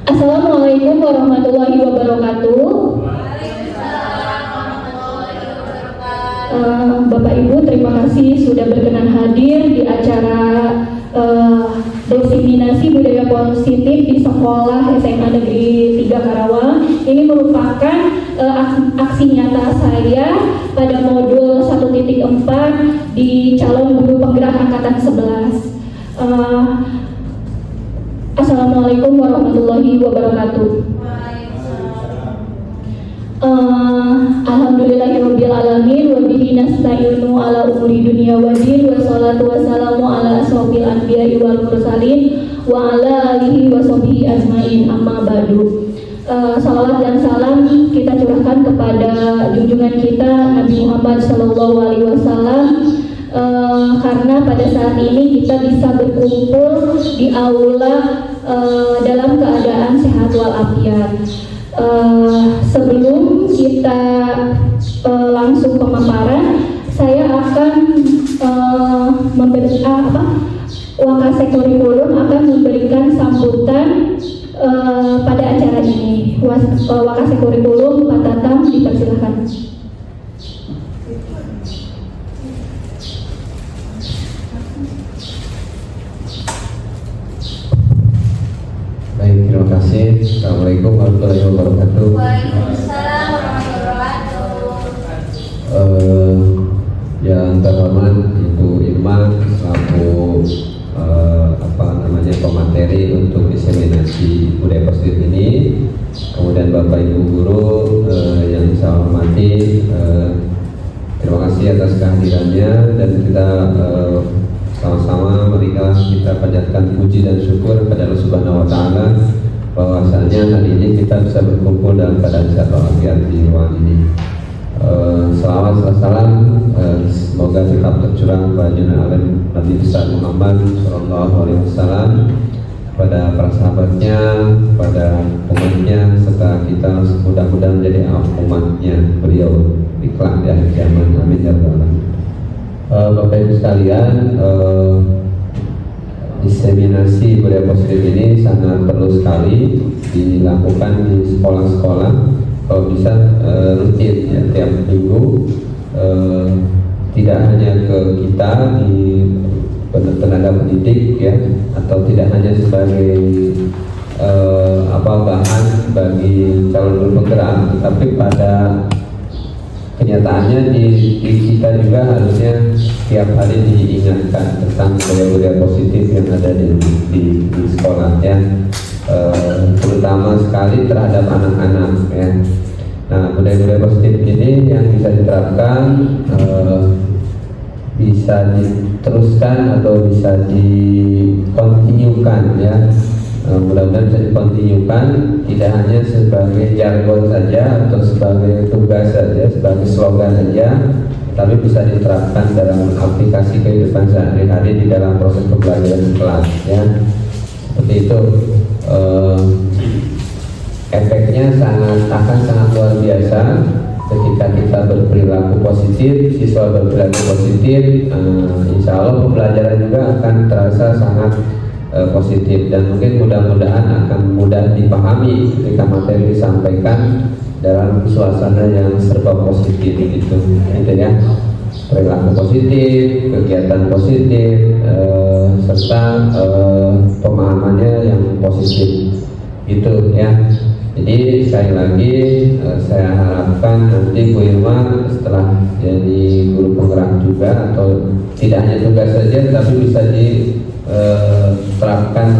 Assalamualaikum warahmatullahi wabarakatuh. Bapak Ibu, terima kasih sudah berkenan hadir di acara diseminasi budaya positif di Sekolah SMA Negeri 3 Karawang. Ini merupakan aksi nyata saya pada modul 1.4 di calon guru penggerak angkatan 11. Assalamualaikum warahmatullahi wabarakatuh. Alhamdulillahirabbil alamin wa bihi nasta'inu ala umuri dunya waddin wassalatu wassalamu ala asrofil anbiya'i wal mursalin wa ala alihi wa sahbihi ajmain, amma ba'du. Salawat dan salam kita curahkan kepada junjungan kita Nabi Muhammad SAW, karena pada saat ini kita bisa berkumpul di aula dalam keadaan sehat walafiat. Sebelum kita langsung pemaparan, saya akan Wakasek Kurikulum akan memberikan sambutan pada acara ini. Wakasek Kurikulum Pak Tatang, dipersilakan. Baik, terima kasih. Assalamualaikum warahmatullahi wabarakatuh. Waalaikumsalam warahmatullahi wabarakatuh. Yang terhormat Ibu Irma selaku pemateri untuk diseminasi budaya positif ini, kemudian Bapak Ibu guru yang saya hormati, terima kasih atas kehadirannya, dan kita sama-sama marilah kita panjatkan puji dan syukur kepada Allah Subhanahu wa taala bahwasanya hari ini kita bisa berkumpul dalam keadaan sehat walafiat di ruang ini. Selawat salam semoga tetap tercurah kepada junjungan alim Nabi besar Muhammad sallallahu alaihi wasallam, pada para sahabatnya, pada umatnya, serta kita mudah-mudahan menjadi umatnya beliau di kelak di akhir zaman. Amin ya rabbal alamin. Bapak Ibu sekalian, diseminasi budaya positif ini sangat perlu sekali dilakukan di sekolah-sekolah, kalau bisa rutin ya, tiap minggu, tidak hanya ke kita di tenaga pendidik ya, atau tidak hanya sebagai bahan bagi calon guru penggerak, tetapi pada kenyataannya di kita juga harusnya tiap hari diingatkan tentang budaya-budaya positif yang ada di sekolah ya, terutama sekali terhadap anak-anak ya. Nah, budaya-budaya positif ini yang bisa diterapkan, bisa diteruskan atau bisa dikontinyukan ya. Mudah-mudahan bisa dikontinyukan, tidak hanya sebagai jargon saja atau sebagai tugas saja, sebagai slogan saja, tapi bisa diterapkan dalam aplikasi kehidupan sehari-hari di dalam proses pembelajaran kelas ya. Seperti itu. Efeknya akan sangat luar biasa ketika kita berperilaku positif, siswa berperilaku positif, insya Allah pembelajaran juga akan terasa sangat positif, dan mungkin mudah-mudahan akan mudah dipahami ketika materi disampaikan dalam suasana yang serba positif gitu ya. Perilaku positif, kegiatan positif, serta pemahamannya yang positif gitu ya. Jadi sekali lagi saya harapkan nanti Bu Irma setelah jadi guru penggerak juga, atau tidak hanya tugas saja tapi bisa diterapkan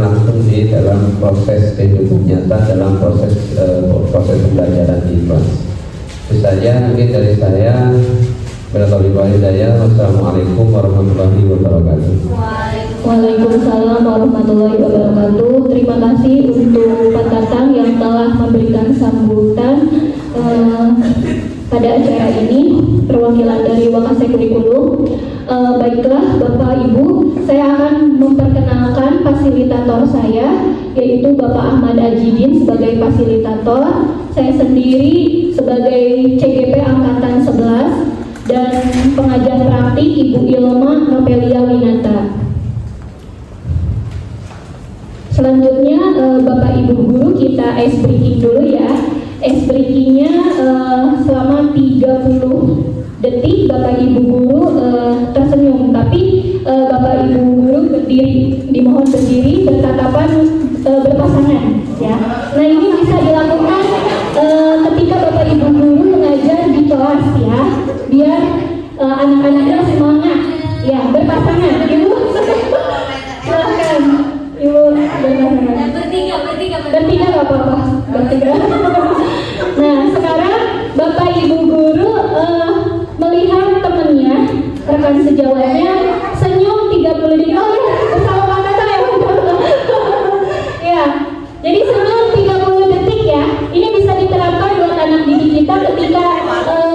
langsung di dalam proses kehidupan nyata, dalam proses pembelajaran di kelas. Itu saja mungkin dari saya. Wassalamualaikum warahmatullahi wabarakatuh. Waalaikumsalam warahmatullahi wabarakatuh. Terima kasih untuk Pak Tatang yang telah memberikan sambutan pada acara ini, perwakilan dari Wakasek Kurikulum. Baiklah Bapak Ibu, saya akan memperkenalkan fasilitator saya, yaitu Bapak Ahmad Ajidin sebagai fasilitator, saya sendiri sebagai CGP Angkatan 11, dan pengajar praktik Ibu Ilma Nopelia Winata. Selanjutnya Bapak Ibu guru kita ice breaking dulu ya. Ice breakingnya selama 30 detik Bapak Ibu guru tersenyum, tapi Bapak Ibu guru berdiri, dimohon berdiri bertatapan berpasangan ya. Nah ini bisa dilakukan ketika Bapak Ibu guru mengajar di kelas ya, biar anak-anaknya semangat ya, berpasangan. Ibu silahkan Ibu berpasangan. Bertiga nggak apa-apa, bertiga. Nah sekarang Bapak Ibu guru melihat temannya, rekan sejawatnya senyum 30 detik. Oh ya, bersama Pak Tata ya. Ya, jadi senyum 30 detik ya. Ini bisa diterapkan buat anak didik kita ketika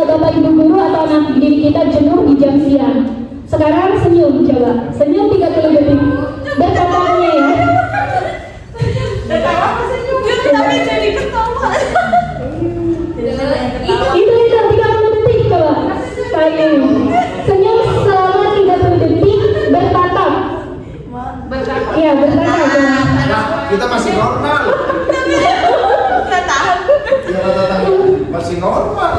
Bapak Ibu guru atau anak didik kita jenuh di jam siang. Sekarang senyum, coba senyum 30 detik. Berkatanya ya. Ketawa apa senyum? Tapi jadi ketawa. Itu 30 detik coba. Paling senyum selama 30 detik bertatap. Iya bertatap. Nah, kita masih normal. Nggak tahu. Masih normal.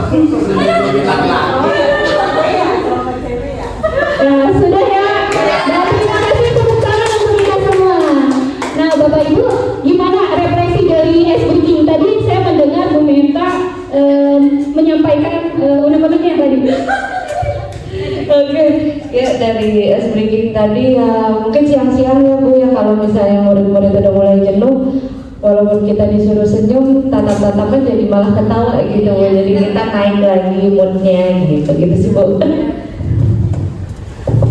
Nah sudah ya. Nah terima kasih tepuk tangan untuk kita semua. Nah Bapak Ibu, gimana refleksi dari ice breaking tadi? Saya mendengar Bu Menta menyampaikan unek-uneknya tadi. Oke, ya dari ice breaking tadi ya mungkin siang-siang ya Bu ya, kalau misalnya murid-murid udah mulai jenuh, walaupun kita disuruh senyum, tatap-tatapan jadi malah ketawa gitu Bu. Jadi kita naik lagi moodnya gitu sih Bu.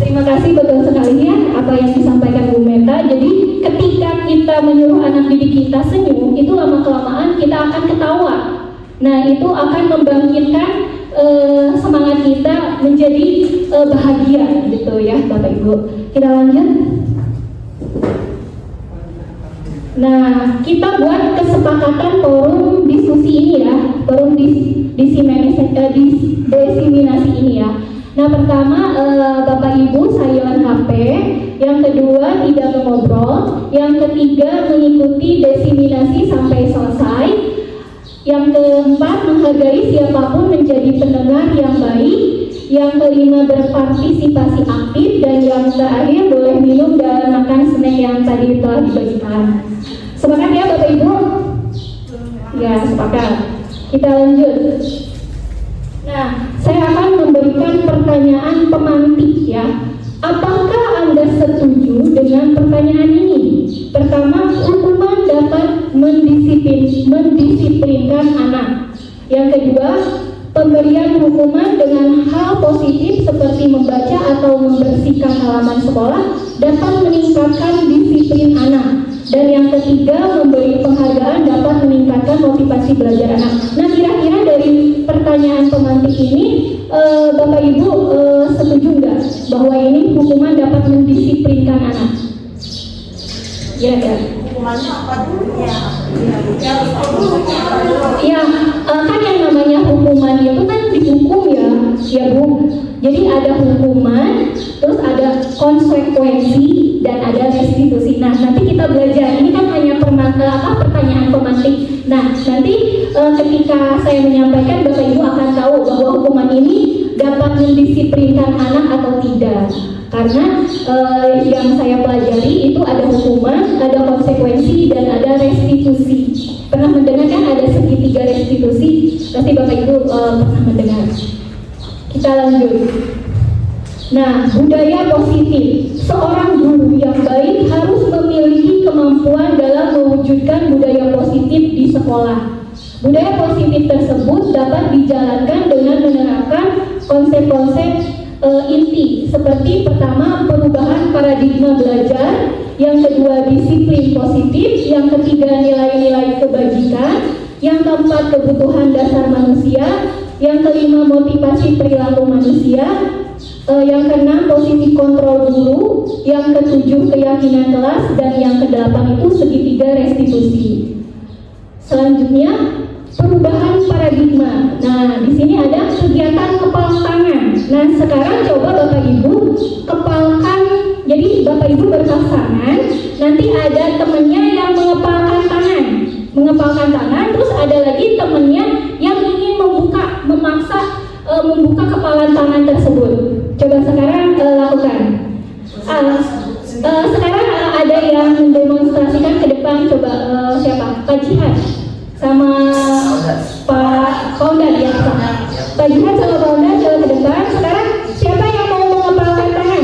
Terima kasih, betul sekali ya apa yang disampaikan Bu Meta. Jadi ketika kita menyuruh anak didik kita senyum, itu lama-kelamaan kita akan ketawa. Nah itu akan membangkitkan semangat kita menjadi bahagia gitu ya Bapak Ibu. Kita lanjut. Nah kita buat kesepakatan forum diskusi ini ya, forum diseminasi ini ya. Nah pertama Bapak Ibu silent HP, yang kedua tidak mengobrol, yang ketiga mengikuti diseminasi sampai selesai, yang keempat menghargai siapapun menjadi pendengar yang baik, yang kelima berpartisipasi aktif, dan yang terakhir boleh minum dan makan snack yang tadi telah dibagikan. Sepakat ya Bapak Ibu? Ya sepakat. Kita lanjut. Nah, saya akan memberikan pertanyaan pemantik ya. Apakah Anda setuju dengan pertanyaan ini? Pertama, hukuman dapat mendisiplinkan anak. Yang kedua, pemberian hukuman dengan hal positif seperti membaca atau membersihkan halaman sekolah dapat meningkatkan disiplin anak. Dan yang ketiga, memberi penghargaan dapat meningkatkan motivasi belajar anak. Nah, kira-kira dari pertanyaan pemantik ini, Bapak Ibu setuju nggak bahwa ini hukuman dapat mendisiplinkan anak? Kira-kira? Hukumannya apa dulu ya? Ya, kan yang namanya hukuman itu kan dihukum ya Bu. Jadi ada hukuman, terus ada konsekuensi, dan ada restitusi. Nah, nanti kita belajar. Ini kan hanya pertanyaan pemantik. Nah, nanti ketika saya menyampaikan, Bapak Ibu akan tahu bahwa hukuman ini dapat mendisiplinkan anak atau tidak. Karena yang saya pelajari itu ada hukuman, ada konsekuensi, dan ada restitusi. Pernah mendengar kan ada segitiga restitusi? Pasti Bapak Ibu pernah mendengar. Kita lanjut. Nah, budaya positif. Seorang guru yang baik harus memiliki kemampuan dalam mewujudkan budaya positif di sekolah. Budaya positif tersebut dapat dijalankan dengan menerapkan konsep-konsep inti seperti pertama perubahan paradigma belajar, yang kedua disiplin positif, yang ketiga nilai-nilai kebajikan, yang keempat kebutuhan dasar manusia, yang kelima motivasi perilaku manusia, yang keenam posisi kontrol guru, yang ketujuh keyakinan kelas, dan yang kedelapan itu segitiga restitusi. Selanjutnya perubahan paradigma. Nah, di sini ada kegiatan kepalan tangan. Nah, sekarang coba Bapak Ibu kepalkan. Jadi Bapak Ibu berpasangan, nanti ada temannya yang mengepalkan tangan. membuka kepalan tangan tersebut. Coba sekarang lakukan. Sekarang ada yang mendemonstrasikan ke depan. Coba siapa? Pak Jihad sama Pak Paudan ya. Pak Jihad sama Pak Paudan coba ke depan. Sekarang siapa yang mau mengepalkan tangan?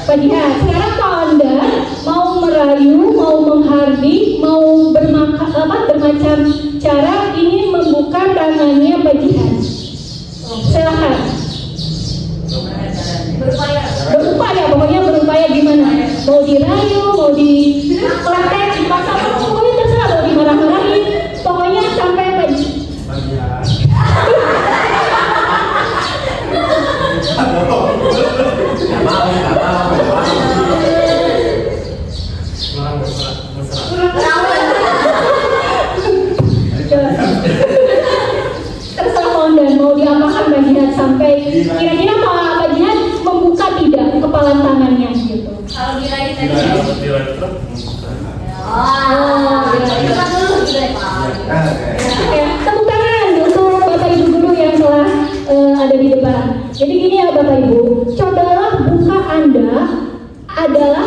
Pak Jihad. Sekarang Pak Paudan mau merayu, mau menghardik, mau bermacam cara ingin membuka tangannya Pak Jihad. Silakan. Berupaya, pokoknya berupaya gimana? Mau dirayu, mau dipeletek, dipaksa, pokoknya terserah, mau dimarah-marahin, pokoknya sampai Pak terserah Pondan mau diapakan Pak Jihad sampai kira-kira Pak Jihad membuka tidak kepalan tangannya gitu. Kalau diraih tadi. Oke, tepuk tangan untuk Bapak Ibu guru yang telah ada di depan. Jadi gini ya Bapak Ibu, cobalah buka Anda adalah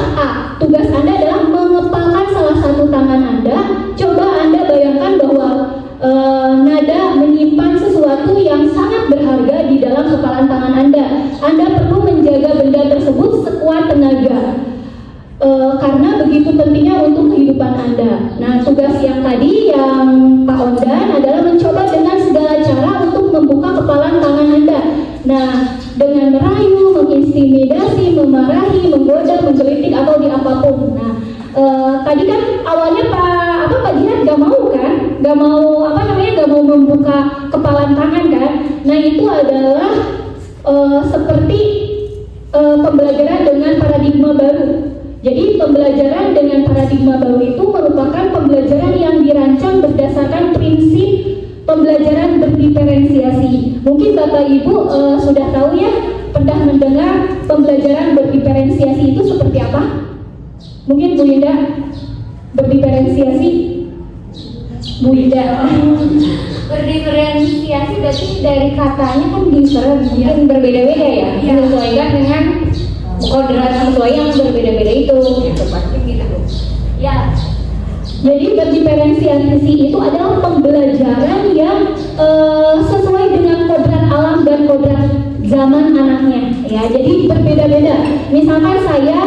tugas Anda adalah mengepalkan salah satu tangan Anda. Coba Anda bayangkan bahwa nada menyimpan sesuatu yang sangat berharga di dalam kepalan tangan Anda. Anda perlu menjaga benda tersebut sekuat tenaga. Karena begitu pentingnya untuk kehidupan Anda. Nah, tugas yang tadi yang Pak Ondan adalah mencoba dengan segala cara untuk membuka kepalan tangan Anda. Nah, dengan merayu, mengintimidasi, memarahi, menggoda, menggelitik atau di apapun. Nah, tadi kan awalnya Pak Jihad gak mau kan? Gak mau gak mau membuka kepalan tangan kan? Nah, itu adalah seperti pembelajaran dengan paradigma baru. Jadi pembelajaran dengan paradigma baru itu merupakan pembelajaran yang dirancang berdasarkan prinsip pembelajaran berdiferensiasi. Mungkin Bapak Ibu sudah tahu ya, pernah mendengar pembelajaran berdiferensiasi itu seperti apa? Mungkin Bu Yunda berdiferensiasi? Bu Yunda Berdiferensiasi berarti dari katanya kan different, mungkin berbeda-beda ya, menyesuaikan dengan kodrat sesuai yang berbeda-beda itu, gitu pasti gitu. Ya. Jadi berdiferensiasi itu adalah pembelajaran yang sesuai dengan kodrat alam dan kodrat zaman anaknya. Ya, jadi berbeda-beda. Misalkan saya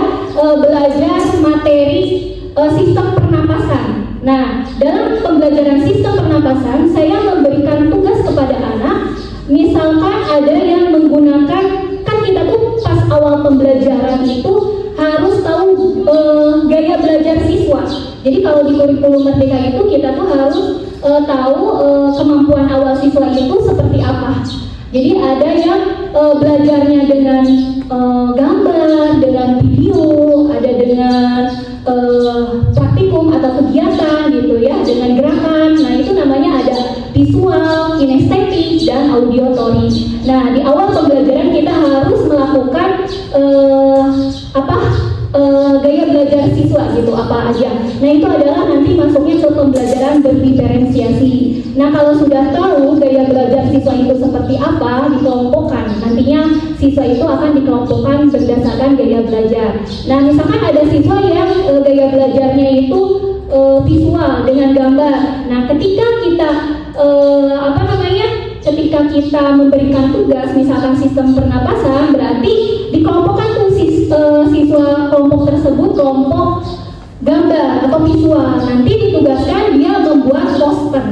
belajar materi sistem pernapasan. Nah, dalam pembelajaran sistem pernapasan, saya memberikan tugas kepada anak. Misalkan ada yang menggunakan, kan kita tuh pas awal pembelajaran itu harus tahu gaya belajar siswa. Jadi kalau di kurikulum Merdeka itu kita tuh harus tahu kemampuan awal siswa itu seperti apa. Jadi ada yang belajarnya dengan gambar, dengan video, ada dengan praktikum atau kegiatan gitu ya, dengan gerakan. Nah, itu namanya ada visual, kinestetik, dan auditory. Nah, di awal pembelajaran kita harus melakukan gaya belajar siswa gitu, apa aja. Nah, itu adalah nanti masuknya ke pembelajaran berdiferensiasi. Nah, kalau sudah tahu gaya belajar siswa itu seperti apa, dikelompokkan. Nantinya siswa itu akan dikelompokkan berdasarkan gaya belajar. Nah, misalkan ada siswa yang gaya belajarnya itu visual dengan gambar. Nah, ketika kita ketika kita memberikan tugas, misalkan sistem pernapasan, berarti dikelompokkan tuh siswa kelompok tersebut kelompok gambar atau visual. Nanti ditugaskan dia membuat poster.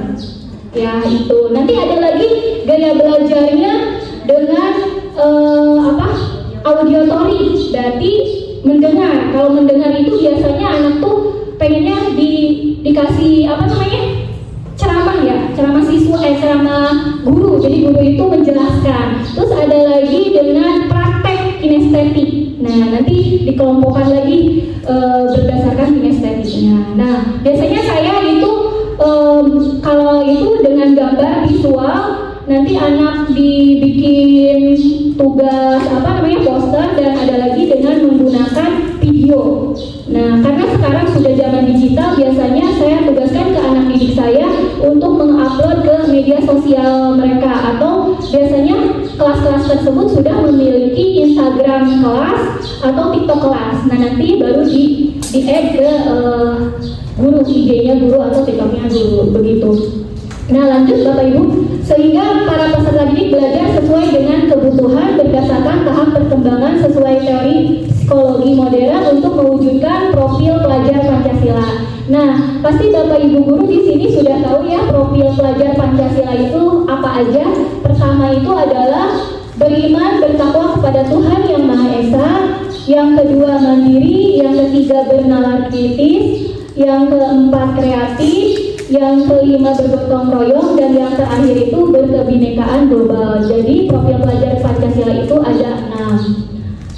Ya, itu. Nanti ada lagi gaya belajarnya dengan auditory, berarti mendengar. Kalau mendengar itu biasanya anak tuh pengennya dikasih ceramah ya, ceramah guru. Jadi guru itu menjelaskan. Terus ada lagi dengan praktek kinestetik. Nah, nanti dikelompokkan lagi berdasarkan kinestetiknya. Nah, biasanya saya itu kalau itu dengan gambar visual, nanti anak dibikin tugas poster, dan ada lagi dengan menggunakan video. Nah, karena sekarang sudah zaman digital, biasanya saya tugaskan ke anak didik saya untuk mengupload ke media sosial mereka, atau biasanya kelas-kelas tersebut sudah memiliki Instagram kelas atau TikTok kelas. Nah, nanti baru di-add ke guru, IG-nya guru atau TikTok-nya guru, begitu. Nah, lanjut Bapak Ibu, sehingga para peserta didik belajar sesuai dengan kebutuhan berdasarkan tahap perkembangan sesuai teori psikologi modern untuk mewujudkan profil pelajar Pancasila. Nah, pasti Bapak Ibu guru di sini sudah tahu ya profil pelajar Pancasila itu apa aja. Pertama itu adalah beriman, bertakwa kepada Tuhan Yang Maha Esa. Yang kedua mandiri, yang ketiga bernalar kritis, yang keempat kreatif, yang kelima bergotong royong, dan yang terakhir itu berkebinekaan global. Jadi profil pelajar Pancasila itu ada 6.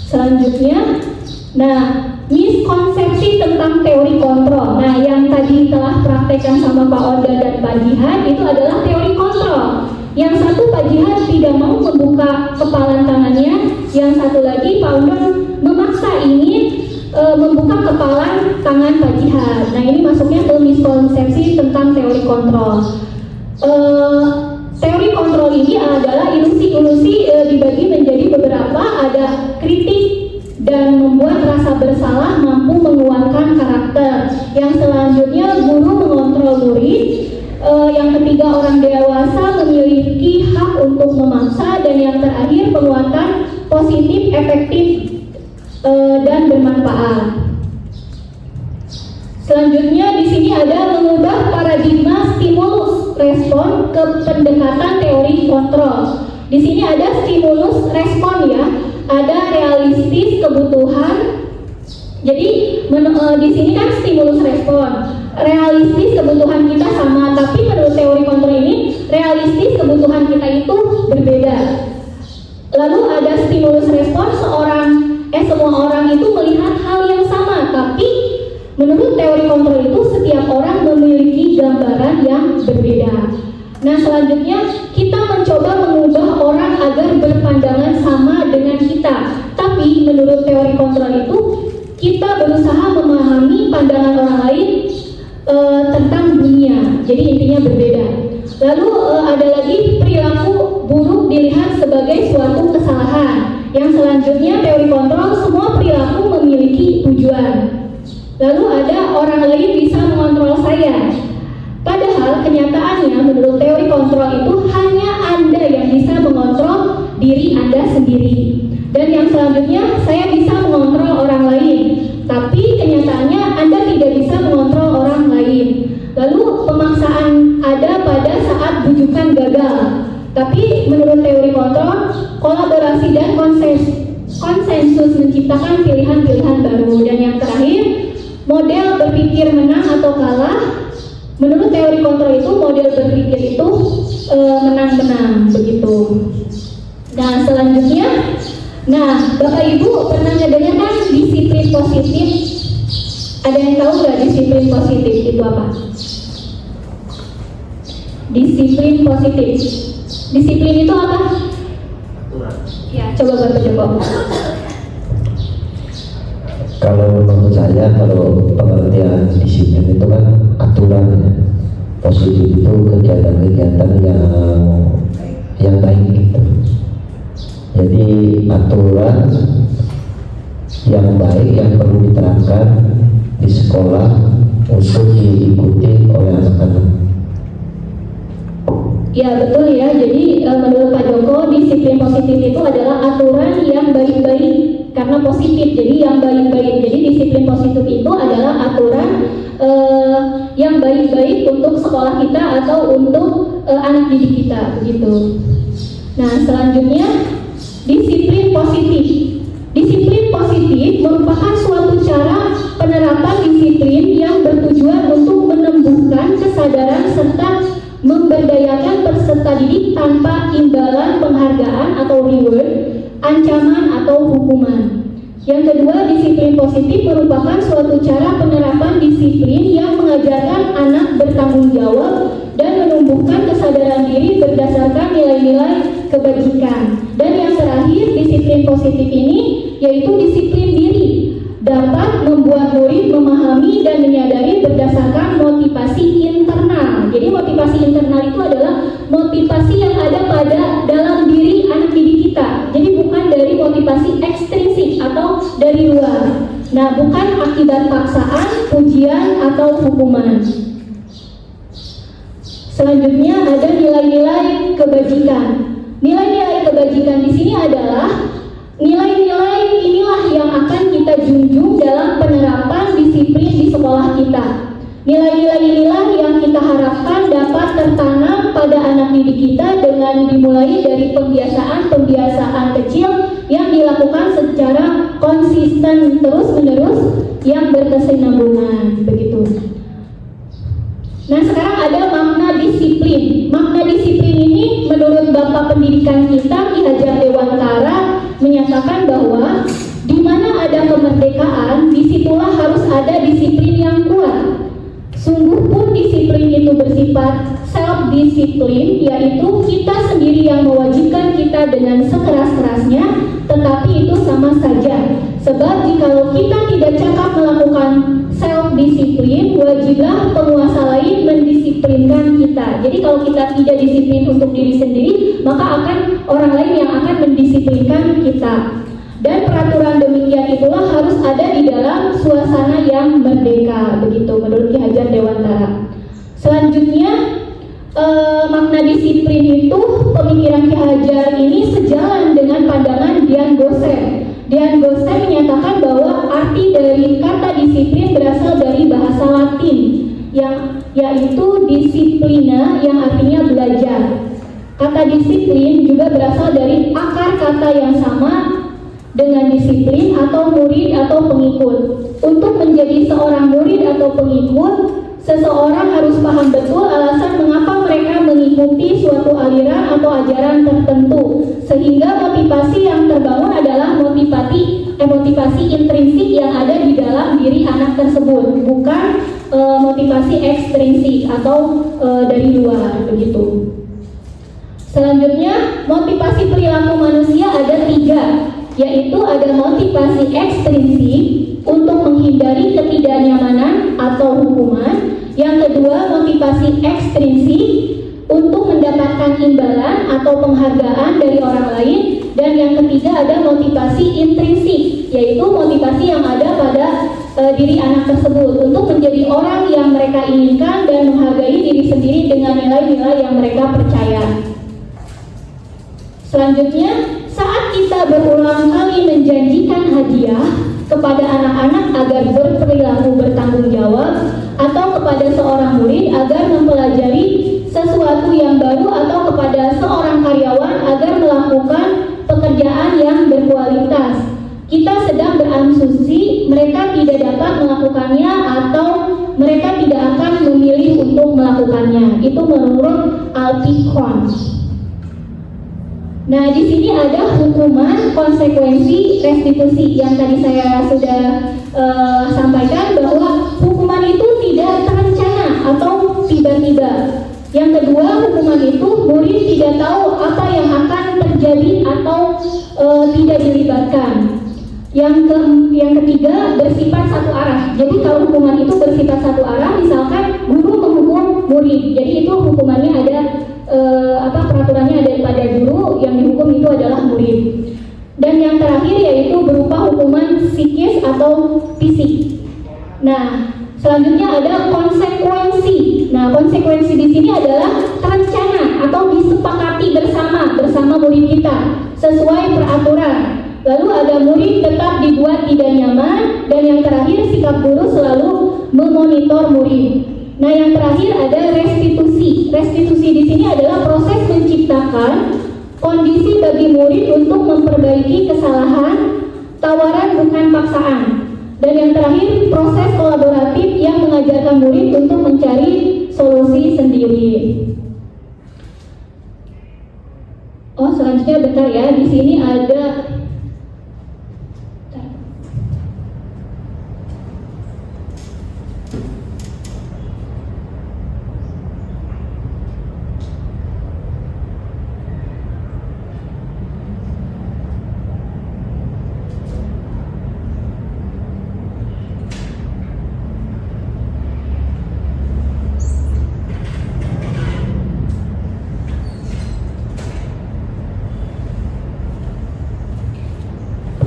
Selanjutnya, nah, miskonsepsi tentang teori kontrol. Nah, yang tadi telah praktekkan sama Pak Oda dan Pak Jihan itu adalah teori kontrol. Yang satu Pak Jihan tidak mau membuka kepalan tangannya, yang satu lagi Pak Undon memaksa ingin membuka kepalan tangan Pak Jihan. Nah, ini masuknya ke miskonsepsi tentang teori kontrol. Teori kontrol ini adalah ilusi-ilusi dibagi menjadi beberapa, ada kritik dan membuat rasa bersalah, mampu menguatkan karakter. Yang selanjutnya guru mengontrol murid. Yang ketiga orang dewasa memiliki hak untuk memaksa, dan yang terakhir penguatan positif, efektif, dan bermanfaat. Selanjutnya di sini ada mengubah paradigma stimulus respon ke pendekatan teori kontrol. Di sini ada stimulus respon ya, ada realistis kebutuhan. Jadi di sini kan stimulus respon, realistis kebutuhan kita sama, tapi menurut teori kontrol ini realistis kebutuhan kita itu berbeda. Lalu ada stimulus respon, semua orang itu melihat hal yang sama, tapi menurut teori kontrol itu setiap orang memiliki gambaran yang berbeda. Nah, selanjutnya kita mencoba mengubah orang agar berpandangan sama dengan kita, tapi menurut teori kontrol itu kita berusaha memahami pandangan orang lain tentang dunia. Jadi intinya berbeda. Lalu ada lagi perilaku buruk dilihat sebagai suatu kesalahan. Yang selanjutnya teori kontrol, semua perilaku memiliki tujuan. Lalu ada orang lain bisa mengontrol saya. Padahal kenyataannya menurut teori kontrol itu hanya Anda yang bisa mengontrol diri Anda sendiri. Dan yang selanjutnya, saya bisa mengontrol orang lain, tapi kenyataannya Anda tidak bisa mengontrol orang lain. Lalu pemaksaan ada pada saat bujukan gagal. Tapi menurut teori kontrol, kolaborasi dan konsensus menciptakan pilihan-pilihan baru. Dan yang terakhir, model berpikir menang atau kalah. Menurut teori kontrol itu model berpikir itu menang-menang begitu. Nah, selanjutnya, Bapak Ibu pernah ngedengar kan disiplin positif? Ada yang tahu nggak disiplin positif itu apa? Disiplin positif. Disiplin itu apa? Ya, coba Bapak jawab. Kalau menurut saya, kalau pengertian disiplin itu kan aturan ya. Positif itu kegiatan-kegiatan yang baik gitu. Jadi aturan yang baik yang perlu diterapkan di sekolah untuk diikuti oleh anak-anak. Ya betul ya, jadi menurut Pak Joko disiplin positif itu adalah aturan yang baik-baik karena positif, jadi yang baik-baik. Jadi disiplin positif itu adalah aturan yang baik-baik untuk sekolah kita atau untuk anak didik kita, begitu. Nah, selanjutnya disiplin positif. Disiplin positif merupakan suatu cara penerapan disiplin yang bertujuan untuk menumbuhkan kesadaran serta memberdayakan peserta didik tanpa imbalan penghargaan atau reward, ancaman atau hukuman. Yang kedua, disiplin positif merupakan suatu cara penerapan disiplin yang mengajarkan anak bertanggung jawab dan menumbuhkan kesadaran diri berdasarkan nilai-nilai kebajikan. Dan yang terakhir, disiplin positif ini yaitu disiplin diri, dapat membuat murid memahami dan menyadari berdasarkan motivasi internal. Jadi motivasi internal itu adalah motivasi yang ada pada dalam diri anak didik dari luar. Nah, bukan akibat paksaan, pujian, atau hukuman. Selanjutnya ada nilai-nilai kebajikan. Nilai-nilai kebajikan di sini adalah nilai-nilai inilah yang akan kita junjung dalam penerapan disiplin di sekolah kita. Nilai-nilai inilah yang kita harapkan dapat tertanam pada anak didik kita dengan dimulai dari pembiasaan-pembiasaan kecil yang dilakukan secara konsisten terus-menerus yang berkesinambungan, begitu. Nah, sekarang ada makna disiplin. Makna disiplin ini menurut Bapak Pendidikan kita, Ki Hajar Dewantara, menyatakan bahwa di mana ada kemerdekaan, disitulah harus ada disiplin yang kuat. Sungguh pun disiplin itu bersifat self-disiplin, yaitu kita sendiri yang mewajibkan kita dengan sekeras-kerasnya, tetapi itu sama saja. Sebab jikalau kita tidak cakap melakukan self-disiplin, wajiblah penguasa lain mendisiplinkan kita. Jadi kalau kita tidak disiplin untuk diri sendiri, maka akan orang lain yang akan mendisiplinkan kita. Dan peraturan demikian itulah harus ada di dalam suasana yang merdeka, begitu menurut Ki Hajar Dewantara. Selanjutnya, makna disiplin itu, pemikiran Ki Hajar ini sejalan dengan pandangan Dian Gosen. Dian Gosen menyatakan bahwa arti dari kata disiplin berasal dari bahasa Latin, yaitu disiplina, yang artinya belajar. Kata disiplin juga berasal dari akar kata yang sama dengan disiplin atau murid atau pengikut. Untuk menjadi seorang murid atau pengikut, seseorang harus paham betul alasan mengapa mereka mengikuti suatu aliran atau ajaran tertentu, sehingga motivasi yang terbangun adalah motivasi intrinsik yang ada di dalam diri anak tersebut, bukan motivasi ekstrinsik atau dari luar, begitu. Selanjutnya, motivasi perilaku manusia ada 3, yaitu ada motivasi ekstrinsik untuk menghindari ketidaknyamanan atau hukuman. Yang kedua, motivasi ekstrinsik untuk mendapatkan imbalan atau penghargaan dari orang lain. Dan yang ketiga ada motivasi intrinsik, yaitu motivasi yang ada pada diri anak tersebut untuk menjadi orang yang mereka inginkan dan menghargai diri sendiri dengan nilai-nilai yang mereka percaya. Selanjutnya, saat kita berulang kali menjanjikan hadiah kepada anak-anak agar berperilaku bertanggung jawab, atau kepada seorang murid agar mempelajari sesuatu yang baru, atau kepada seorang karyawan agar melakukan pekerjaan yang berkualitas, kita sedang berasumsi mereka tidak dapat melakukannya atau mereka tidak akan memilih untuk melakukannya. Itu menurut Alpicon. Nah, di sini ada hukuman, konsekuensi, restitusi yang tadi saya sudah sampaikan bahwa hukuman itu tidak terencana atau tiba-tiba. Yang kedua, hukuman itu murid tidak tahu apa yang akan terjadi atau tidak dilibatkan. Yang ketiga, bersifat satu arah. Jadi kalau hukuman itu bersifat satu arah, misalkan guru menghukum murid, jadi itu hukumannya ada peraturannya ada pada guru, yang dihukum itu adalah murid. Dan yang terakhir yaitu berupa hukuman psikis atau fisik. Nah, selanjutnya ada konsekuensi. Nah, konsekuensi di sini adalah rencana atau disepakati bersama murid kita sesuai peraturan. Lalu ada murid tetap dibuat tidak nyaman, dan yang terakhir sikap guru selalu memonitor murid. Nah, yang terakhir ada restitusi. Restitusi di sini adalah proses menciptakan kondisi bagi murid untuk memperbaiki kesalahan, tawaran bukan paksaan. Dan yang terakhir proses kolaboratif yang mengajarkan murid untuk mencari solusi sendiri. Oh, selanjutnya bentar ya. Di sini ada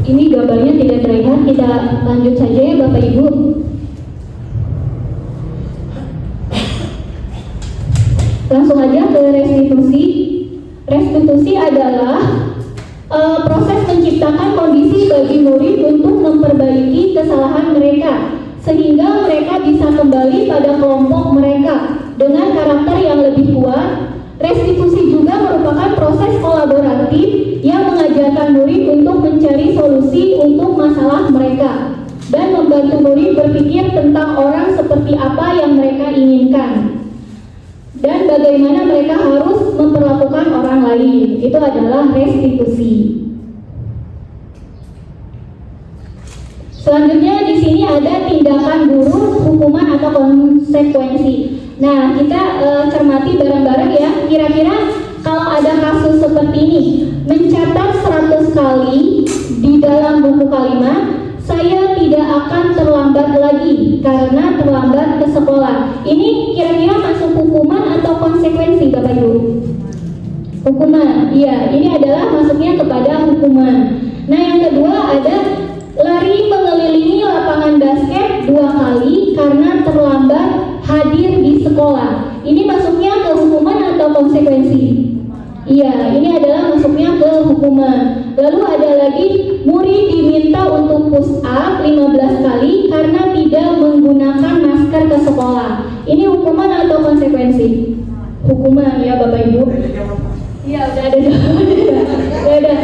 ini gambarnya tidak terlihat, kita lanjut saja ya Bapak Ibu. Langsung aja ke restitusi. Restitusi adalah proses menciptakan kondisi bagi murid untuk memperbaiki kesalahan mereka sehingga mereka bisa kembali pada kelompok mereka dengan karakter yang lebih kuat. Restitusi juga merupakan proses kolaboratif yang mengajarkan murid untuk mencari solusi untuk masalah mereka dan membantu murid berpikir tentang orang seperti apa yang mereka inginkan dan bagaimana mereka harus memperlakukan orang lain. Itu adalah restitusi. Selanjutnya di sini ada tindakan guru, hukuman atau konsekuensi. Nah, kita cermati bareng-bareng ya. Kira-kira kalau ada kasus seperti ini, mencatat 100 kali di dalam buku kalimat, saya tidak akan terlambat lagi karena terlambat ke sekolah. Ini kira-kira masuk hukuman atau konsekuensi Bapak Ibu? Hukuman, iya. Ini adalah masuknya kepada hukuman. Nah, yang kedua ada lari mengelilingi lapangan basket 2 kali karena terlambat hadir di sekolah. Ini masuknya ke hukuman atau konsekuensi? Iya, ini adalah masuknya ke hukuman. Lalu ada lagi murid diminta untuk push up 15 kali karena tidak menggunakan masker ke sekolah. Ini hukuman atau konsekuensi? Hukuman ya Bapak Ibu. Iya, udah ada jawabannya. Udah.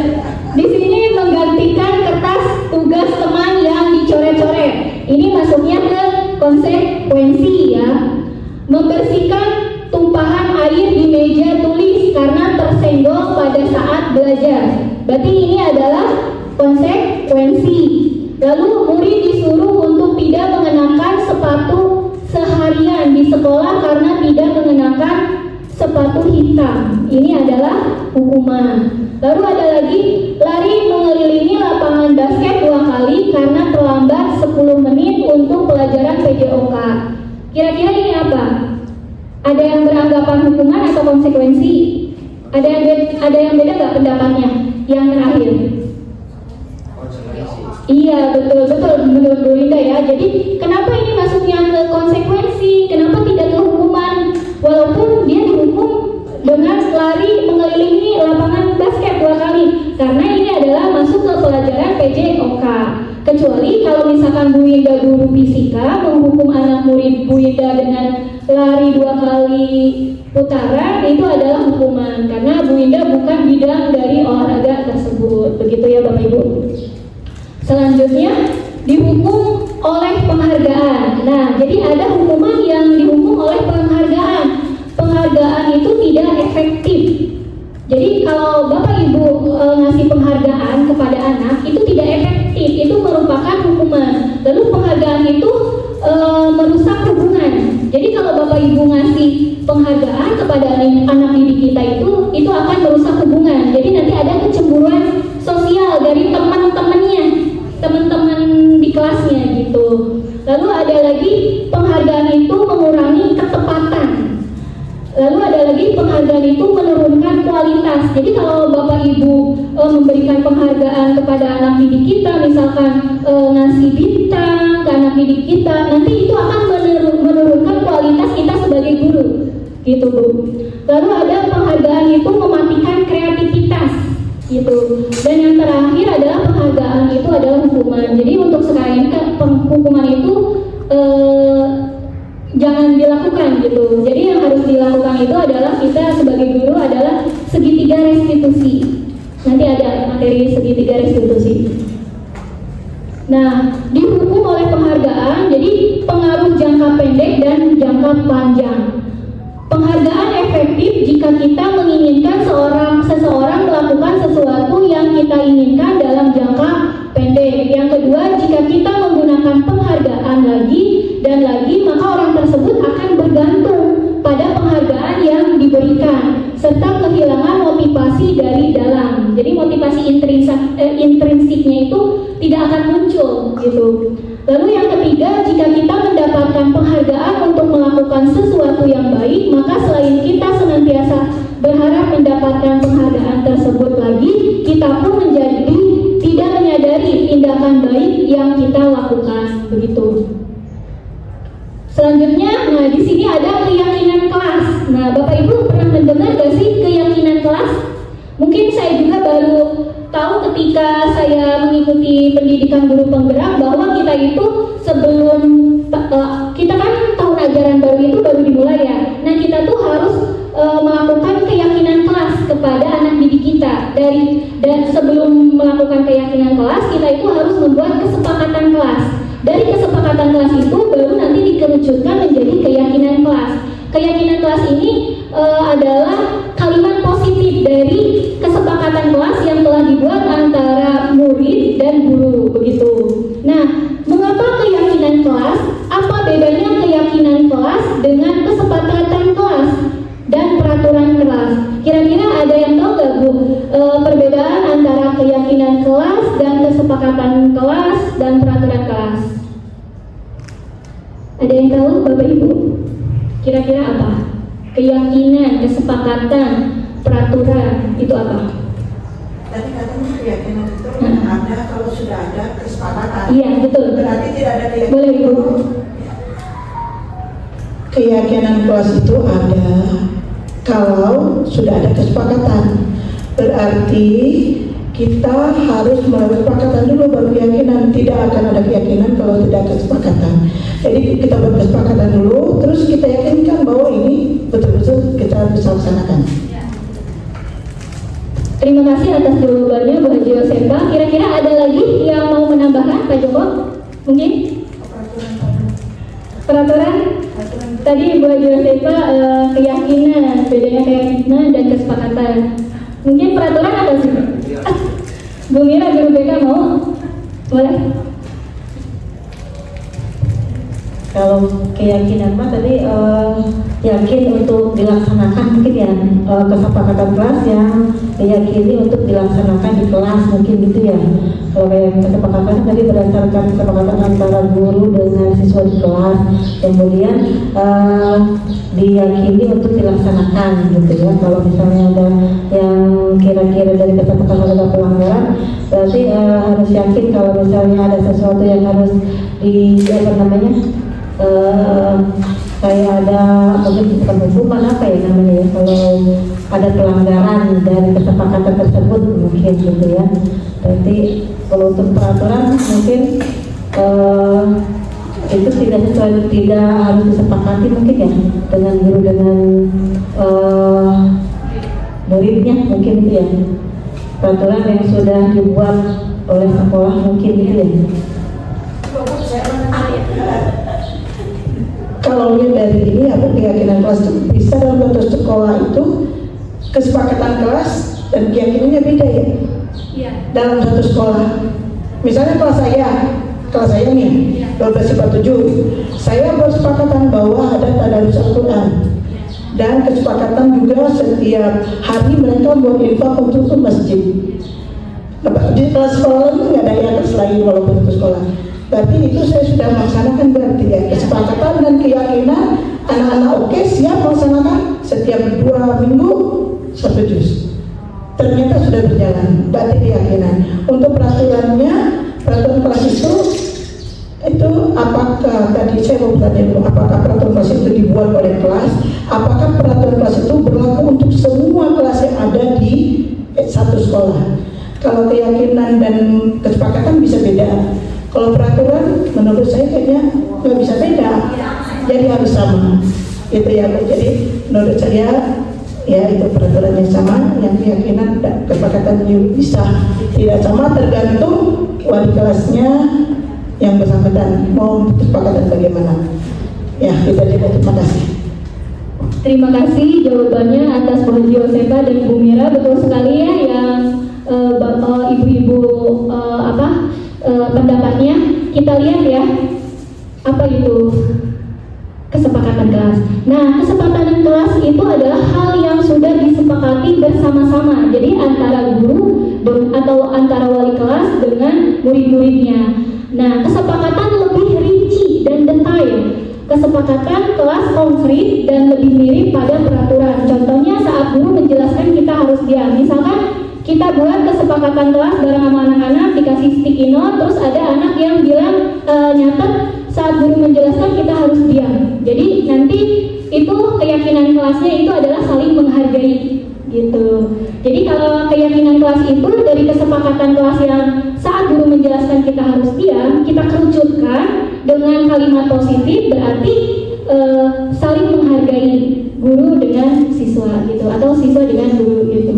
Di sini menggantikan kertas tugas teman yang dicoret-coret. Ini masuknya ke konsekuensi ya. Membersihkan tumpahan air di meja tulis karena tersenggol pada saat belajar. Berarti ini adalah konsekuensi. Lalu murid disuruh untuk tidak mengenakan sepatu seharian di sekolah karena tidak mengenakan sepatu hitam. Ini adalah hukuman. Lalu ada lagi lari mengelilingi lapangan basket 2 kali karena terlambat 10 menit untuk pelajaran PJOK. Kira-kira ini apa? Ada yang beranggapan hukuman atau konsekuensi? Ada yang beda nggak pendapatnya? Yang terakhir. Iya, betul menurut Bu Linda ya. Jadi kenapa ini masuknya ke konsekuensi? Kenapa tidak ke hukuman? Walaupun dia dihukum dengan lari mengelilingi lapangan basket 2 kali, karena ini adalah masuk ke pelajaran PJOK. Kecuali kalau misalkan Bu Linda guru fisika menghukum anak murid Bu Linda dengan lari 2 kali putaran, itu adalah hukuman karena Bu Linda bukan bidang dari olahraga tersebut. Begitu ya Bapak Ibu. Selanjutnya dihukum oleh penghargaan. Nah, jadi ada hukuman yang dihukum oleh penghargaan. Penghargaan itu tidak efektif. Jadi kalau Bapak Ibu ngasih penghargaan kepada anak itu tidak efektif, itu merupakan hukuman. Lalu penghargaan itu merusak hubungan. Jadi kalau Bapak Ibu ngasih penghargaan kepada anak didik kita itu akan merusak hubungan. Jadi nanti ada kecemburuan sosial dari teman-temannya, teman-teman di kelasnya gitu. Lalu ada lagi penghargaan itu mengurangi ketepatan. Lalu ada lagi penghargaan itu menurunkan kualitas. Jadi kalau Bapak Ibu memberikan penghargaan kepada anak didik kita, misalkan ngasih bintang ke anak didik kita, nanti itu akan menurunkan kualitas kita sebagai guru, gitu Bu. Lalu ada penghargaan itu mematikan kreativitas, gitu. Dan yang terakhir adalah penghargaan itu adalah hukuman. Jadi untuk sekarang hukuman itu jangan dilakukan gitu. Jadi yang harus dilakukan itu adalah kita sebagai guru adalah segitiga restitusi. Nanti ada materi segitiga restitusi. Nah, dihukum oleh penghargaan, jadi pengaruh jangka pendek dan jangka panjang. Penghargaan efektif jika kita menginginkan seseorang melakukan sesuatu yang kita inginkan dalam jangka pendek. Yang kedua, jika kita menggunakan penghargaan lagi dan lagi, maka orang tersebut akan bergantung pada penghargaan yang diberikan serta kehilangan motivasi dari dalam. Jadi motivasi intrinsiknya itu tidak akan muncul gitu. Lalu yang ketiga, jika kita mendapatkan penghargaan untuk melakukan sesuatu yang baik, maka selain kita senantiasa berharap mendapatkan penghargaan tersebut lagi, kita pun menjadi tidak menyadari ada keyakinan kelas. Nah, Bapak Ibu pernah mendengar gak sih keyakinan kelas? Mungkin saya juga baru tahu ketika saya mengikuti pendidikan guru penggerak bahwa kita itu sebelum kita kan tahun ajaran baru itu baru dimulai ya. Nah, kita tuh harus melakukan keyakinan kelas kepada anak didik kita. Dan sebelum melakukan keyakinan kelas, kita itu harus membuat kesepakatan kelas. Dari kesepakatan kelas itu baru nanti dikerucutkan menjadi keyakinan kelas. Keyakinan kelas ini adalah kalimat positif dari kesepakatan kelas yang telah dibuat antara murid dan guru, begitu. Nah, mengapa keyakinan kelas? Apa bedanya keyakinan kelas dengan kesepakatan kelas dan peraturan kelas? Kira-kira ada yang tahu nggak, Bu, perbedaan antara keyakinan kelas dan kesepakatan kelas dan peraturan kelas? Ada yang tahu, Bapak Ibu? Kira-kira apa? Keyakinan, kesepakatan, peraturan itu apa? Tadi katanya keyakinan itu ada kalau sudah ada kesepakatan. Iya, betul. Berarti tidak ada keyakinan. Boleh, Ibu. Keyakinan kelas itu ada kalau sudah ada kesepakatan. Berarti kita harus melalui kesepakatan dulu baru keyakinan. Tidak akan ada keyakinan kalau tidak ada kesepakatan. Jadi kita buat kesepakatan dulu, terus kita yakinkan bahwa ini betul-betul kita bisa laksanakan. Terima kasih atas jawabannya, Bu Haji Yosefa. Kira-kira ada lagi yang mau menambahkan, Pak Joko? Mungkin? Peraturan? Tadi Bu Haji Yosefa keyakinan, bedanya keyakinan dan kesepakatan. Mungkin peraturan apa sih? Bu Mira, guru BK mau? Boleh? Kalau keyakinan mah tadi yakin untuk dilaksanakan mungkin ya, kesepakatan kelas yang diyakini untuk dilaksanakan di kelas mungkin gitu ya. Kalau kayak kesepakatan tadi berdasarkan kesepakatan antara guru dengan siswa di kelas, kemudian diyakini untuk dilaksanakan gitu ya. Kalau misalnya ada yang kira-kira dari kesepakatan ada pelanggaran, berarti harus yakin kalau misalnya ada sesuatu yang harus di apa namanya, kayak ada mungkin bukan hukuman apa ya namanya ya, kalau ada pelanggaran dari kesepakatan tersebut mungkin gitu ya. Berarti kalau untuk peraturan mungkin itu tidak harus disepakati mungkin ya dengan guru dengan muridnya mungkin itu ya. Peraturan yang sudah dibuat oleh sekolah mungkin gitu ya. Kalau lihat dari ini apa keyakinan kelas itu bisa dalam satu sekolah itu kesepakatan kelas dan keyakinannya beda ya. Iya. Dalam satu sekolah, misalnya kelas saya nih 12/7, saya bersepakatan bahwa ada tadarus Al-Quran dan kesepakatan juga setiap hari mereka buat infak untuk masjid. Di kelas sekolah itu nggak ada yang selain walaupun itu sekolah. Berarti itu saya sudah melaksanakan berarti ya kesepakatan dan keyakinan anak-anak oke siap melaksanakan setiap 2 minggu 1 juz. Ternyata sudah berjalan, berarti keyakinan. Untuk peraturannya, peraturan kelas itu apakah tadi saya mau bertanya dulu, apakah peraturan kelas itu dibuat oleh kelas? Apakah peraturan kelas itu berlaku untuk semua kelas yang ada di satu sekolah? Kalau keyakinan dan kesepakatan bisa beda. Kalau peraturan menurut saya kayaknya nggak bisa beda, jadi harus sama. Itu ya, jadi menurut saya ya itu peraturan yang sama, yang keyakinan dan kesepakatan bisa tidak sama tergantung wali kelasnya yang bersangkutan mau kesepakatan bagaimana. Ya, kita juga terima kasih. Terima kasih jawabannya atas Bu Haji Yosefa dan Bu Mira, betul sekali ya yang bapak ibu-ibu pendapatnya. Kita lihat ya apa itu kesepakatan kelas. Nah, kesepakatan kelas itu adalah hal yang sudah disepakati bersama-sama. Jadi antara guru atau antara wali kelas dengan murid-muridnya. Nah, kesepakatan lebih rinci dan detail. Kesepakatan kelas konkret dan lebih mirip pada peraturan. Contohnya saat guru menjelaskan kita harus diam. Misalkan kita buat kesepakatan kelas bareng sama anak-anak, dikasih sticky note, terus ada anak yang bilang nyatet saat guru menjelaskan kita harus diam. Jadi nanti itu keyakinan kelasnya itu adalah saling menghargai gitu. Jadi kalau keyakinan kelas itu dari kesepakatan kelas yang saat guru menjelaskan kita harus diam, kita kerucutkan dengan kalimat positif, berarti saling menghargai guru dengan siswa gitu, atau siswa dengan guru gitu.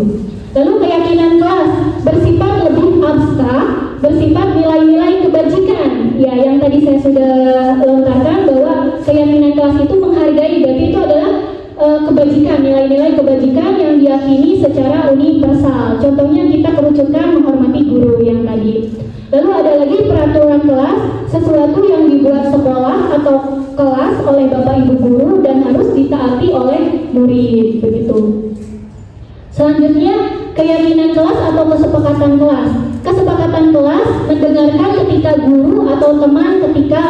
Lalu keyakinan kelas bersifat lebih abstrak, bersifat nilai-nilai kebajikan. Ya, yang tadi saya sudah lontarkan bahwa keyakinan kelas itu menghargai, berarti itu adalah kebajikan, nilai-nilai kebajikan yang diyakini secara universal. Contohnya kita kerucutkan menghormati guru yang tadi. Lalu ada lagi peraturan kelas, sesuatu yang dibuat sekolah atau kelas oleh bapak ibu guru dan harus ditaati oleh murid, begitu. Selanjutnya, keyakinan kelas atau kesepakatan kelas. Kesepakatan kelas mendengarkan ketika guru atau teman ketika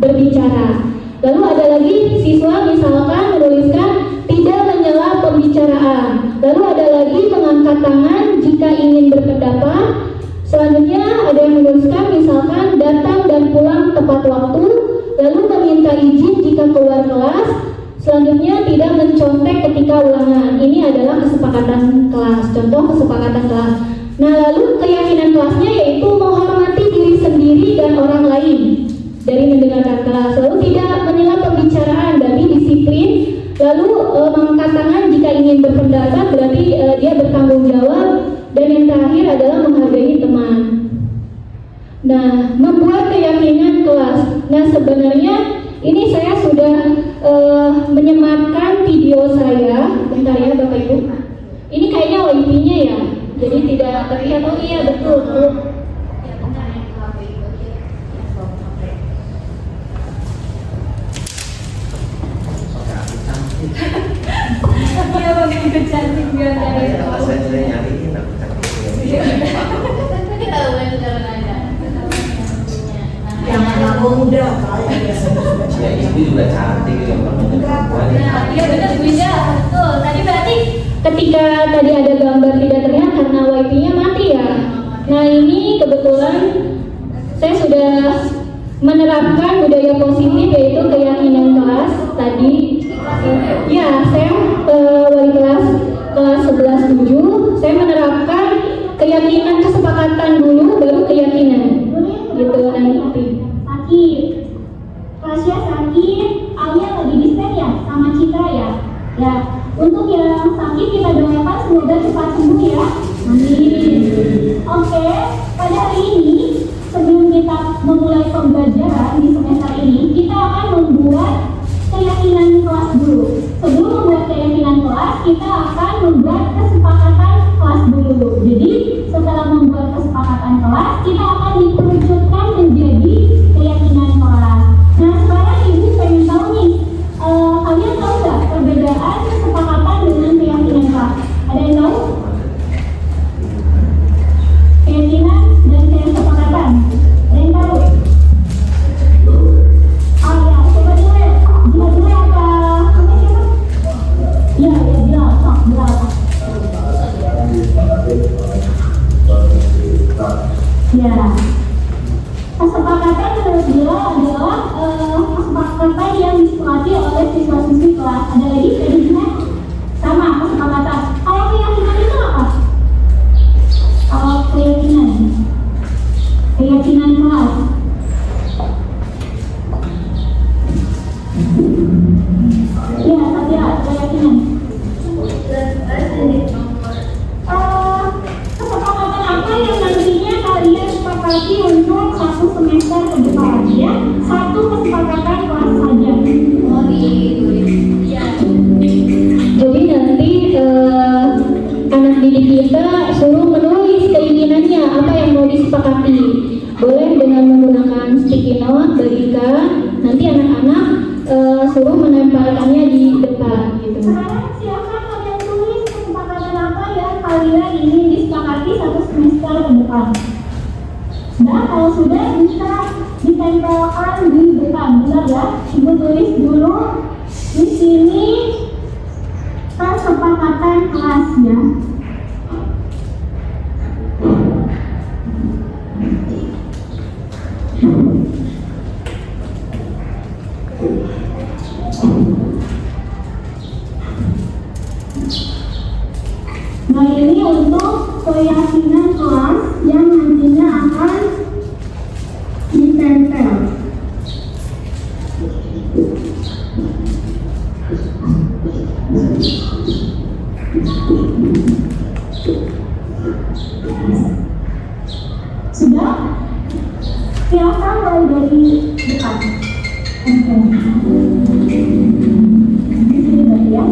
berbicara. Lalu ada lagi siswa misalkan menuliskan tidak menyela pembicaraan. Lalu ada lagi mengangkat tangan jika ingin berpendapat. Selanjutnya ada yang menuliskan misalkan datang dan pulang tepat waktu. Lalu meminta izin jika keluar kelas. Selanjutnya tidak mencontek ketika ulangan. Ini adalah kesepakatan kelas, contoh kesepakatan kelas. Nah, lalu keyakinan kelasnya yaitu menghormati diri sendiri dan orang lain dari mendengarkan kelas. Lalu tidak menyela pembicaraan, berarti disiplin. Lalu mengangkat tangan jika ingin berpendapat, berarti dia bertanggung jawab. Dan yang terakhir adalah menghargai teman. Nah, membuat keyakinan kelas. Nah, sebenarnya ini saya sudah menyematkan video saya. Bentar ya Bapak Ibu. Ini kayaknya WiFi-nya ya, jadi tidak terlihat. Oh iya betul. Ya bentar ya Bapak Ibu. Iya Bang, ikut cantik biar dari. Saya nyariin aku cantik. Kita ulang jalan aja. Yang anak muda kayak biasanya. Ya itu juga cantik yang perempuan. Nah, iya benar Bu Ida, betul. Tadi berarti ketika tadi ada gambar tidak terlihat karena wifi-nya mati ya. Nah, ini kebetulan saya sudah menerapkan budaya positif yaitu keyakinan kelas tadi. Ya, saya wali kelas 11-7, saya menerapkan keyakinan kesepakatan dulu baru keyakinan. Gitu nanti. Sakit. Tasya sakit, Alia lagi dispen ya sama Citra ya. Ya, untuk yang sakit kita doakan semoga cepat sembuh ya. Amin. Oke, pada hari ini sebelum kita memulai pembelajaran di semester ini, kita akan membuat keyakinan kelas dulu. Sebelum membuat keyakinan kelas, kita akan membuat kesepakatan kelas dulu. Jadi, setelah membuat kesepakatan kelas, kita akan dikerucutkan menjadi keyakinan kelas. Nah, sekarang Ibu pengen tahu nih, kalian tahu nggak perbedaan kesepakatan dengan keyakinan kelas? Ada yang tahu? Keyakinan dan kesepakatan. Ada yang tahu? Oh ya, coba dulu ya. Bila dulu apa? Siapa? Ya, Bila. Sok, Bila. Ya, kesepakatan menurut Bila adalah kesepakatan yang disepakati oleh siswa-siswi kelas. Ada lagi dari Bila? Sama, kesepakatan. Kalau keyakinan itu apa? Kalau keyakinan kelas. Ya, tapi keyakinan. Kesepakatan apa yang nantinya kalian sepakati untuk satu semester ke depan ya? Satu kesepakatan kelas saja. Jadi nanti anak didik kita suruh menulis keinginannya apa yang mau disepakati. Boleh dengan menggunakan sticky note, bagikan. Nanti anak-anak suruh menempelkannya di depan gitu. Sekarang silakan kalian tulis kesepakatan apa yang kalian ingin disepakati satu semester ke depan. Nah, kalau sudah bisa ditempelkan di depan, benar ya? Ibu tulis dulu di sini kesepakatan kelasnya. Nah, ini untuk keyakinan kelas yang nantinya akan ditempel. Sudah? Silakan mulai dari depan. Di sini tadi ya.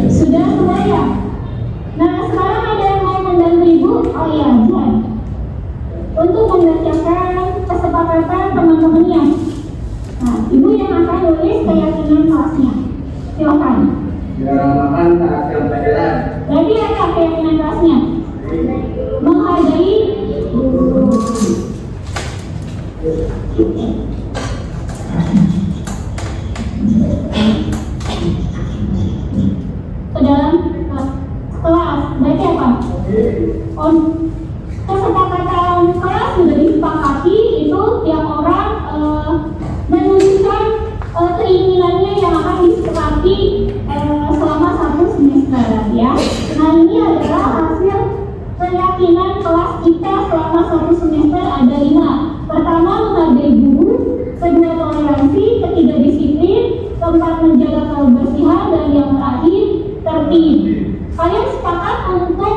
Sudah semua ya? Nah, sekarang ada yang mau membantu Ibu? Oh iya, Jan. Untuk membacakan kesepakatan teman-temannya. Nah, Ibu yang akan nulis keyakinan kelasnya. Silakan. Dirahmakan taat yang pelajaran. Berarti apa keyakinan kelasnya? Menghargai guru. Ke dalam kelas. Berarti apa? Kesepakatan kelas sudah disepakati, itu tiap orang menunjukkan keinginannya yang akan disepakati selama 1 semester ya. Nah, ini adalah hasil keyakinan kelas kita selama 1 semester ada 5. Pertama, menghargai guru. Kedua, toleransi. Ketiga, disiplin. Keempat, menjaga kebersihan. Dan yang terakhir, tertib. Kalian sepakat untuk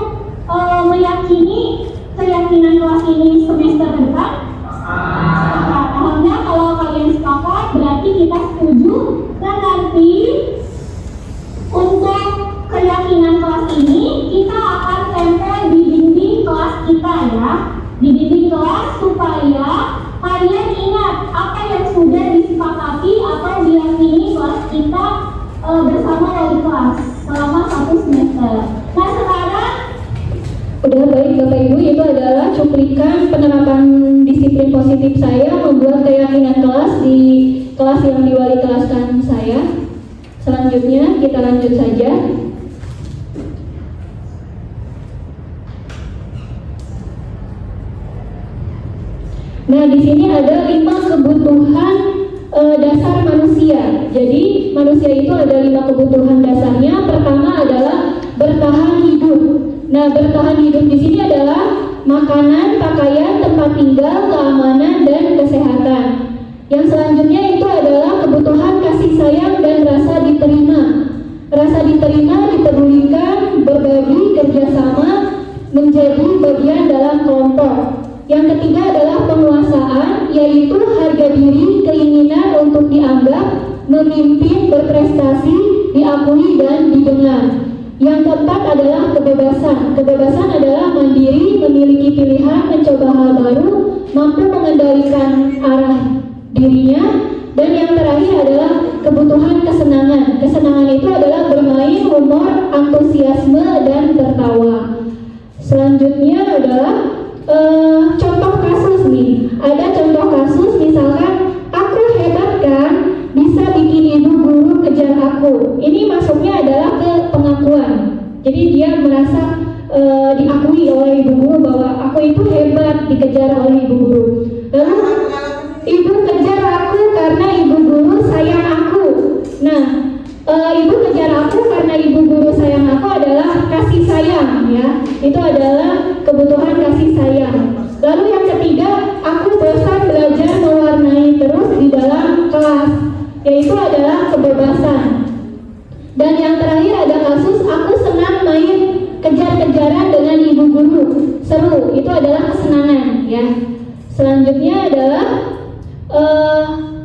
meyakini keyakinan kelas ini semester depan? Nah, alhamdulillah kalau kalian sepakat berarti kita setuju. Dan nanti untuk keyakinan kelas ini kita akan tempel di dinding kelas kita ya. Di dinding kelas supaya kalian ingat apa yang sudah disepakati atau diyakini kelas kita bersama wali kelas selama 1 semester. Nah, sekarang Udah baik Bapak Ibu, itu adalah cuplikan penerapan disiplin positif saya membuat keyakinan kelas di kelas yang diwali kelaskan saya. Selanjutnya kita lanjut saja. Nah, di sini ada 5 kebutuhan dasar manusia. Jadi manusia itu ada 5 kebutuhan dasarnya. Pertama adalah bertahan hidup. Nah, bertahan hidup di sini adalah makanan, pakaian, tempat tinggal, keamanan, dan kesehatan. Yang selanjutnya itu adalah kebutuhan kasih sayang dan rasa diterima. Rasa diterima, dipedulikan, berbagi, kerjasama, menjadi bagian dalam kelompok. Yang ketiga adalah penguasaan, yaitu harga diri, keinginan untuk dianggap, memimpin, berprestasi, diakui, dan didengar. Yang keempat adalah kebebasan. Kebebasan adalah mandiri, memiliki pilihan, mencoba hal baru, mampu mengendalikan arah dirinya. Dan yang terakhir adalah kebutuhan kesenangan. Kesenangan itu adalah bermain, humor, antusiasme, dan tertawa. Selanjutnya adalah contoh kasus nih. Ada contoh kasus, misalkan aku hebat kan, bisa bikin ibu guru kejar aku. Ini masuknya adalah ke pengakuan. Jadi dia merasa diakui oleh ibu guru bahwa aku itu hebat, dikejar oleh ibu guru. Lalu ibu kejar aku karena ibu guru sayang aku. Nah, ibu kejar aku karena ibu guru sayang aku adalah kasih sayang ya. Itu adalah kebutuhan kasih sayang. Lalu yang ketiga, aku bosan belajar mewarnai terus di dalam kelas, yaitu adalah kebebasan. Dan yang terakhir ada kasus aku senang main kejar-kejaran dengan ibu guru, seru, itu adalah kesenangan ya. Selanjutnya adalah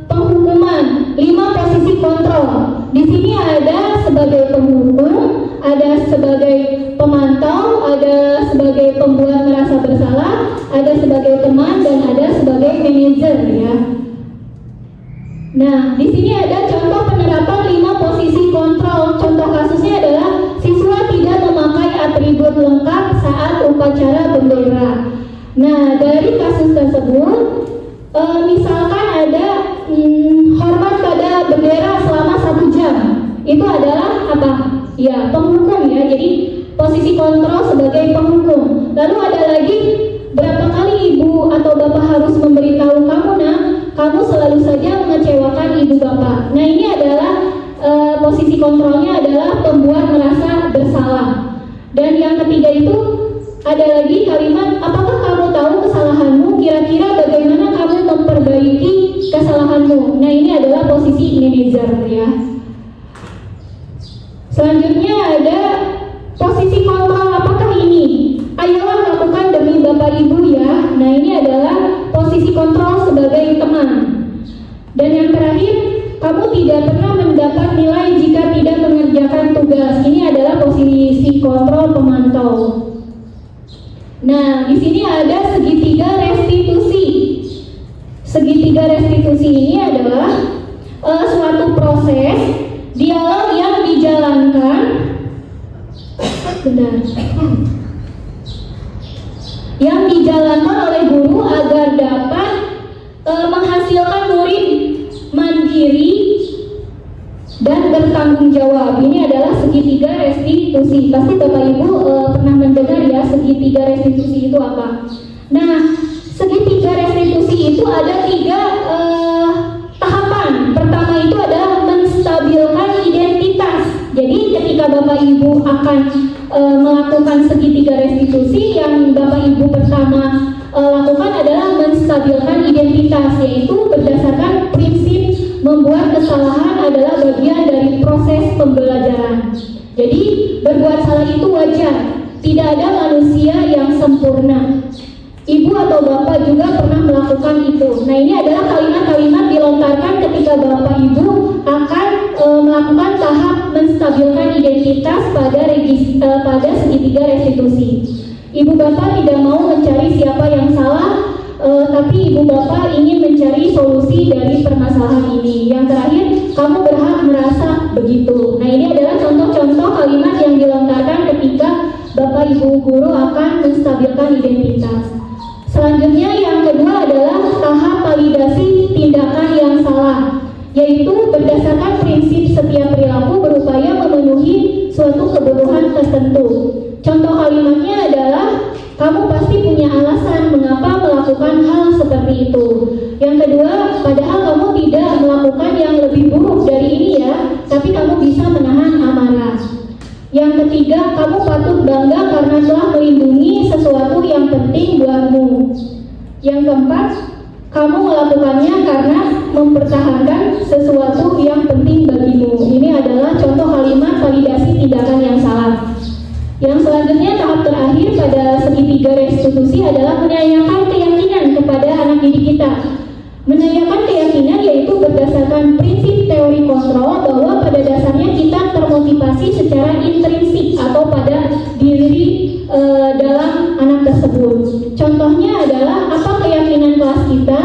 penghukuman, 5 posisi kontrol. Di sini ada sebagai penghukum, ada sebagai pemantau, ada sebagai pembuat merasa bersalah, ada sebagai teman, dan ada sebagai manajer ya. Nah, di sini ada contoh penerapan 5 posisi kontrol. Contoh kasusnya adalah siswa tidak memakai atribut lengkap saat upacara bendera. Nah, dari kasus tersebut, misalkan ada hormat pada bendera selama 1 jam, itu adalah apa? Ya, penghukum ya. Jadi posisi kontrol sebagai penghukum. Lalu ada lagi, berapa kali ibu atau bapak harus memberitahu kamu, nah, kamu selalu saja mengecewakan ibu bapak. Nah, ini adalah posisi kontrolnya adalah pembuat merasa bersalah. Dan yang ketiga itu ada lagi kalimat, apakah kamu tahu kesalahanmu? Kira-kira bagaimana kamu memperbaiki kesalahanmu? Nah, ini adalah posisi manajer ya. Selanjutnya ada posisi kontrol, apakah ini? Ayolah lakukan demi bapak ibu ya. Nah, ini adalah posisi kontrol sebagai teman. Dan yang terakhir, kamu tidak pernah mendapat nilai jika tidak mengerjakan tugas. Ini adalah posisi kontrol pemantau. Nah, di sini ada segitiga restitusi. Segitiga restitusi ini adalah suatu proses dialog yang dijalankan. Benar. Yang dijalankan oleh guru agar dapat menghasilkan murid mandiri dan bertanggung jawab. Ini adalah segitiga restitusi. Pasti Bapak Ibu pernah mendengar ya segitiga restitusi itu apa. Nah, segitiga restitusi itu ada 3 tahapan. Pertama itu adalah menstabilkan identitas. Jadi ketika Bapak Ibu akan melakukan segitiga restitusi, yang Bapak Ibu pertama lakukan adalah menstabilkan identitas, yaitu berdasarkan prinsip membuat kesalahan adalah bagian dari proses pembelajaran. Jadi berbuat salah itu wajar, tidak ada manusia yang sempurna. Ibu atau bapak juga pernah melakukan itu. Nah, ini adalah kalimat-kalimat dilontarkan ketika bapak ibu akan melakukan tahap menstabilkan identitas pada segitiga restitusi. Ibu bapak tidak mau mencari siapa yang salah, tapi ibu bapak ingin mencari solusi dari permasalahan ini. Yang terakhir, kamu berhak merasa begitu. Nah, ini adalah contoh-contoh kalimat yang dilontarkan ketika bapak ibu guru akan menstabilkan identitas. Selanjutnya yang kedua adalah tahap validasi tindakan yang salah, yaitu berdasarkan prinsip setiap perilaku berupaya memenuhi suatu kebutuhan tertentu. Contoh kalimatnya adalah, kamu pasti punya alasan mengapa melakukan hal seperti itu. Yang kedua, padahal kamu tidak melakukan yang lebih buruk dari ini ya, tapi kamu bisa menahan amarah. Yang ketiga, kamu patut bangga karena telah melindungi sesuatu yang penting buatmu. Yang keempat, kamu melakukannya karena mempertahankan sesuatu yang penting bagimu. Ini adalah contoh kalimat validasi tindakan yang salah. Yang selanjutnya, tahap terakhir pada segitiga restitusi adalah menanyakan keyakinan kepada anak didik kita. Menanyakan keyakinan yaitu berdasarkan prinsip teori kontrol bahwa pada dasarnya kita termotivasi secara intrinsik atau pada diri dalam anak tersebut. Contohnya adalah apa keyakinan kelas kita.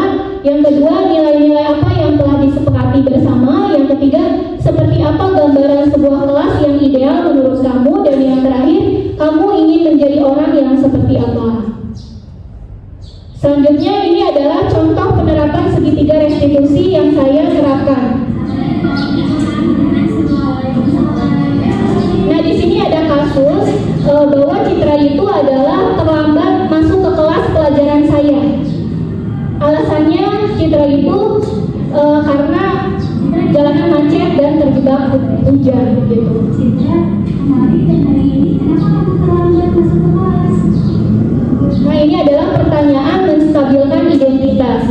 Yang kedua, nilai-nilai apa yang telah disepakati bersama. Yang ketiga, seperti apa gambaran sebuah kelas yang ideal menurut kamu. Dan yang terakhir, kamu ingin menjadi orang yang seperti apa. Selanjutnya ini adalah contoh penerapan segitiga restitusi yang saya terapkan. Nah, di sini ada kasus bahwa Citra itu adalah terlambat masuk ke kelas pelajaran saya. Alasannya Citra itu karena jalanan macet dan terjebak hujan gitu. Citra, kemarin dan hari ini kenapa kamu terlambat masuk ke kelas? Nah, ini adalah pertanyaan menstabilkan identitas.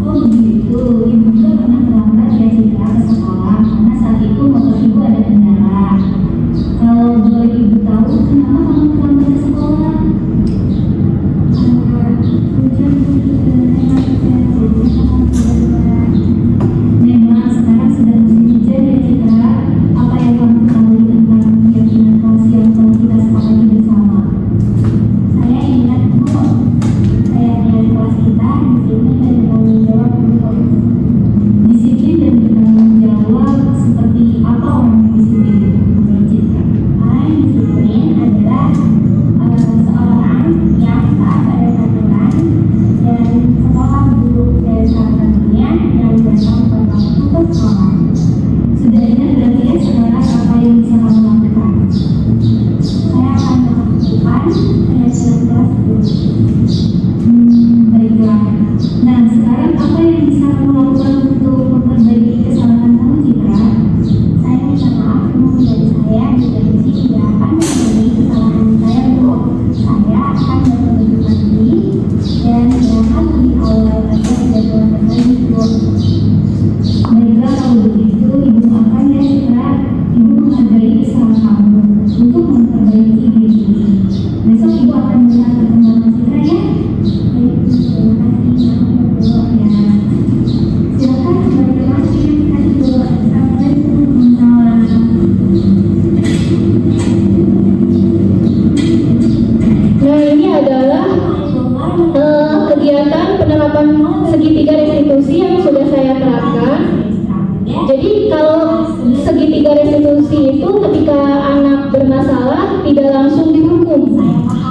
Oh begitu, ibu juga pernah terlambat ya Citra ke sekolah karena saat itu motor ibu ada kendala. Kalau boleh ibu tahu, kenapa kamu terlambat ke sekolah? Memang sekarang sudah musim hujan ya Citra.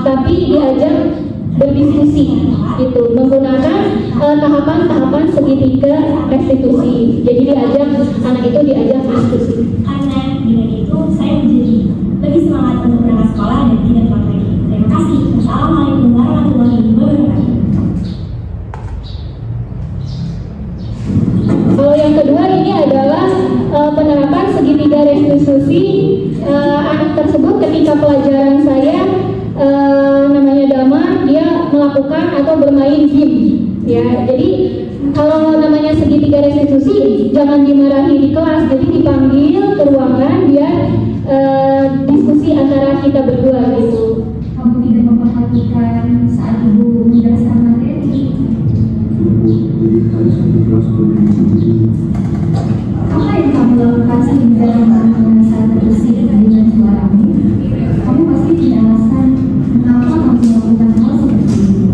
tapi diajak berdiskusi gitu, menggunakan tahapan-tahapan segitiga restitusi. Jadi anak itu diajak diskusi. Karena dengan itu saya menjadi lebih semangat untuk berangkat sekolah dan tidak telat lagi. Terima kasih. Assalamualaikum warahmatullahi wabarakatuh. Kalau yang kedua ini adalah penerapan segitiga restitusi. Anak tersebut ketika pelajaran saya namanya Dama, dia melakukan atau bermain game ya. Jadi kalau namanya segitiga restitusi jangan dimarahi di kelas, jadi dipanggil ke ruangan biar diskusi antara kita berdua gitu. Kamu tidak memperhatikan saat ibu menjelaskan materi. Apa yang kamu lakukan sehingga kamu merasa terusik dengan suaramu? Kamu pasti tidak alasan mengapa kamu melakukan hal seperti ini.